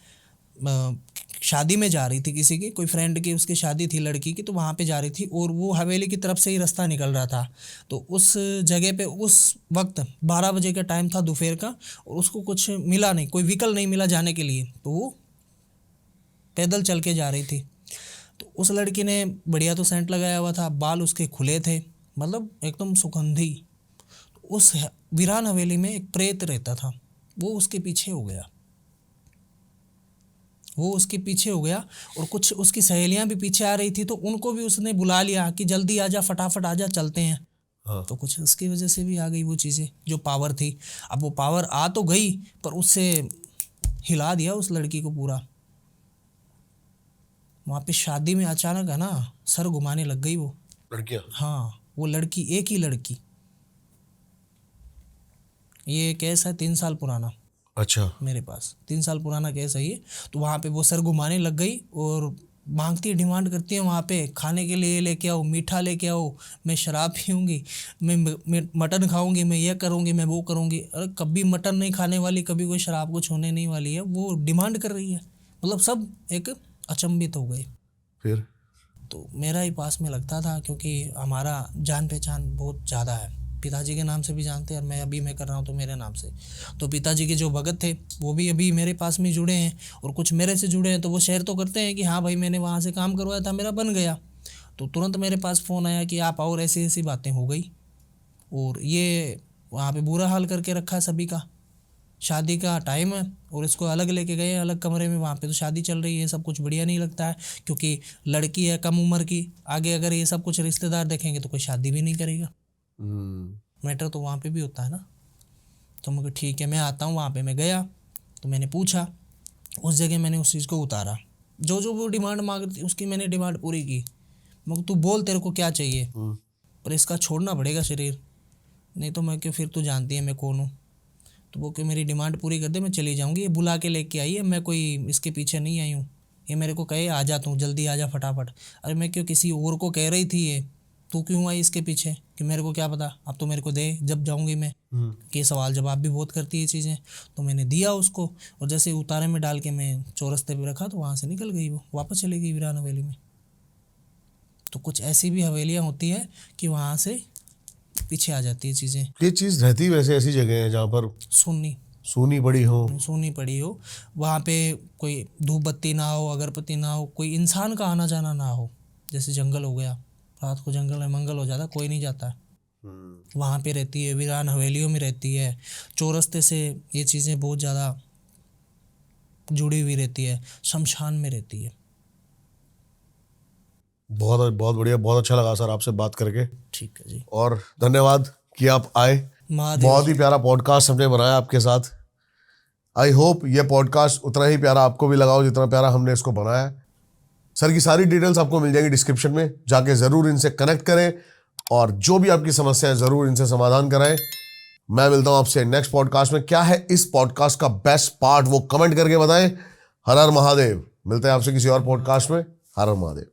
शादी में जा रही थी, किसी की, कोई फ्रेंड की उसकी शादी थी लड़की की, तो वहाँ पे जा रही थी और वो हवेली की तरफ से ही रास्ता निकल रहा था। तो उस जगह पे उस वक्त 12 बजे का टाइम था दोपहर का, और उसको कुछ मिला नहीं, कोई व्हीकल नहीं मिला जाने के लिए, तो वो पैदल चल के जा रही थी। तो उस लड़की ने बढ़िया तो सेंट लगाया हुआ था, बाल उसके खुले थे, मतलब एकदम सुगंधी। उस वीरान हवेली में एक प्रेत रहता था, वो उसके पीछे हो गया, वो उसके पीछे हो गया, और कुछ उसकी सहेलियां भी पीछे आ रही थी, तो उनको भी उसने बुला लिया कि जल्दी आजा, फटाफट आजा, चलते हैं। हाँ। तो कुछ उसकी वजह से भी आ गई वो चीज़ें, जो पावर थी। अब वो पावर आ तो गई, पर उससे हिला दिया उस लड़की को पूरा। वहाँ पे शादी में अचानक है ना, सर घुमाने लग गई वो लड़कियाँ? हाँ, वो लड़की, एक ही लड़की। ये केस है 3 साल पुराना अच्छा। मेरे पास, 3 साल पुराना केस है ये। तो वहाँ पे वो सर घुमाने लग गई और मांगती, डिमांड करती है वहाँ पे, खाने के लिए लेके आओ, मीठा लेके आओ, मैं शराब पीऊँगी, मैं मटन खाऊंगी, मैं ये करूँगी, मैं वो करूँगी। अरे कभी मटन नहीं खाने वाली, कभी कोई शराब को छूने नहीं वाली है, वो डिमांड कर रही है। मतलब सब एक अचंभित हो गए। फिर? तो मेरा ही पास में लगता था, क्योंकि हमारा जान पहचान बहुत ज़्यादा है, पिताजी के नाम से भी जानते हैं, और मैं कर रहा हूँ तो मेरे नाम से। तो पिताजी के जो भगत थे वो भी अभी मेरे पास में जुड़े हैं, और कुछ मेरे से जुड़े हैं, तो वो शेयर तो करते हैं कि हाँ भाई मैंने वहाँ से काम करवाया था, मेरा बन गया। तो तुरंत मेरे पास फ़ोन आया कि आप, और ऐसी ऐसी बातें हो गई, और ये वहाँ पे बुरा हाल करके रखा है सभी का। शादी का टाइम है और इसको अलग लेके गए हैं, अलग कमरे में, वहाँ पे तो शादी चल रही है, सब कुछ बढ़िया नहीं लगता है, क्योंकि लड़की है कम उम्र की। आगे अगर ये सब कुछ रिश्तेदार देखेंगे तो कोई शादी भी नहीं करेगा। मैटर तो वहाँ पे भी होता है ना। तो मैं ठीक है, मैं आता हूँ वहाँ पे। मैं गया तो मैंने पूछा उस जगह मैंने उस चीज़ को उतारा, जो जो वो डिमांड मांग रही थी उसकी मैंने डिमांड पूरी की। मैं तू बोल तेरे को क्या चाहिए, पर इसका छोड़ना पड़ेगा शरीर, नहीं तो मैं क्यों, फिर तू जानती है मैं कौन हूँ। तो वो क्यों मेरी डिमांड पूरी कर दे, मैं चली जाऊँगी। ये बुला के लेके आई है, मैं कोई इसके पीछे नहीं आई हूँ। ये मेरे को कहे आ जा, तू जल्दी आ जा फटाफट। अरे मैं क्यों, किसी और को कह रही थी ये, तू क्यों आई इसके पीछे, कि मेरे को क्या पता, अब तो मेरे को दे जब जाऊँगी मैं। कि सवाल जवाब भी बहुत करती है चीज़ें, तो मैंने दिया उसको, और जैसे उतारे में डाल के मैं चौरस्ते पे रखा तो वहाँ से निकल गई, वो वापस चली गई वीरान हवेली में। तो कुछ ऐसी भी हवेलियाँ होती है कि वहाँ से पीछे आ जाती है चीज़ें। ये चीज़ रहती वैसे ऐसी जगह है जहाँ पर सूनी पड़ी हो, सूनी पड़ी हो, वहाँ पे कोई धूप बत्ती ना हो, अगरबत्ती ना हो, कोई इंसान का आना जाना ना हो। जैसे जंगल हो गया, रात को जंगल में मंगल हो जाता, कोई नहीं जाता, वहाँ पे रहती है, वीरान हवेलियों में रहती है। चौरस्ते से ये चीज़ें बहुत ज़्यादा जुड़ी हुई रहती है, शमशान में रहती है। बहुत बहुत बढ़िया, बहुत अच्छा लगा सर आपसे बात करके, ठीक है जी, और धन्यवाद कि आप आए। महादेव। बहुत ही प्यारा पॉडकास्ट हमने बनाया आपके साथ। आई होप ये पॉडकास्ट उतना ही प्यारा आपको भी लगा हो जितना प्यारा हमने इसको बनाया। सर की सारी डिटेल्स आपको मिल जाएंगी डिस्क्रिप्शन में, जाके ज़रूर इनसे कनेक्ट करें और जो भी आपकी समस्या है ज़रूर इनसे समाधान कराएं। मैं मिलता हूं आपसे नेक्स्ट पॉडकास्ट में। क्या है इस पॉडकास्ट का बेस्ट पार्ट वो कमेंट करके बताएं। हर हर महादेव। मिलते हैं आपसे किसी और पॉडकास्ट में। हर हर महादेव।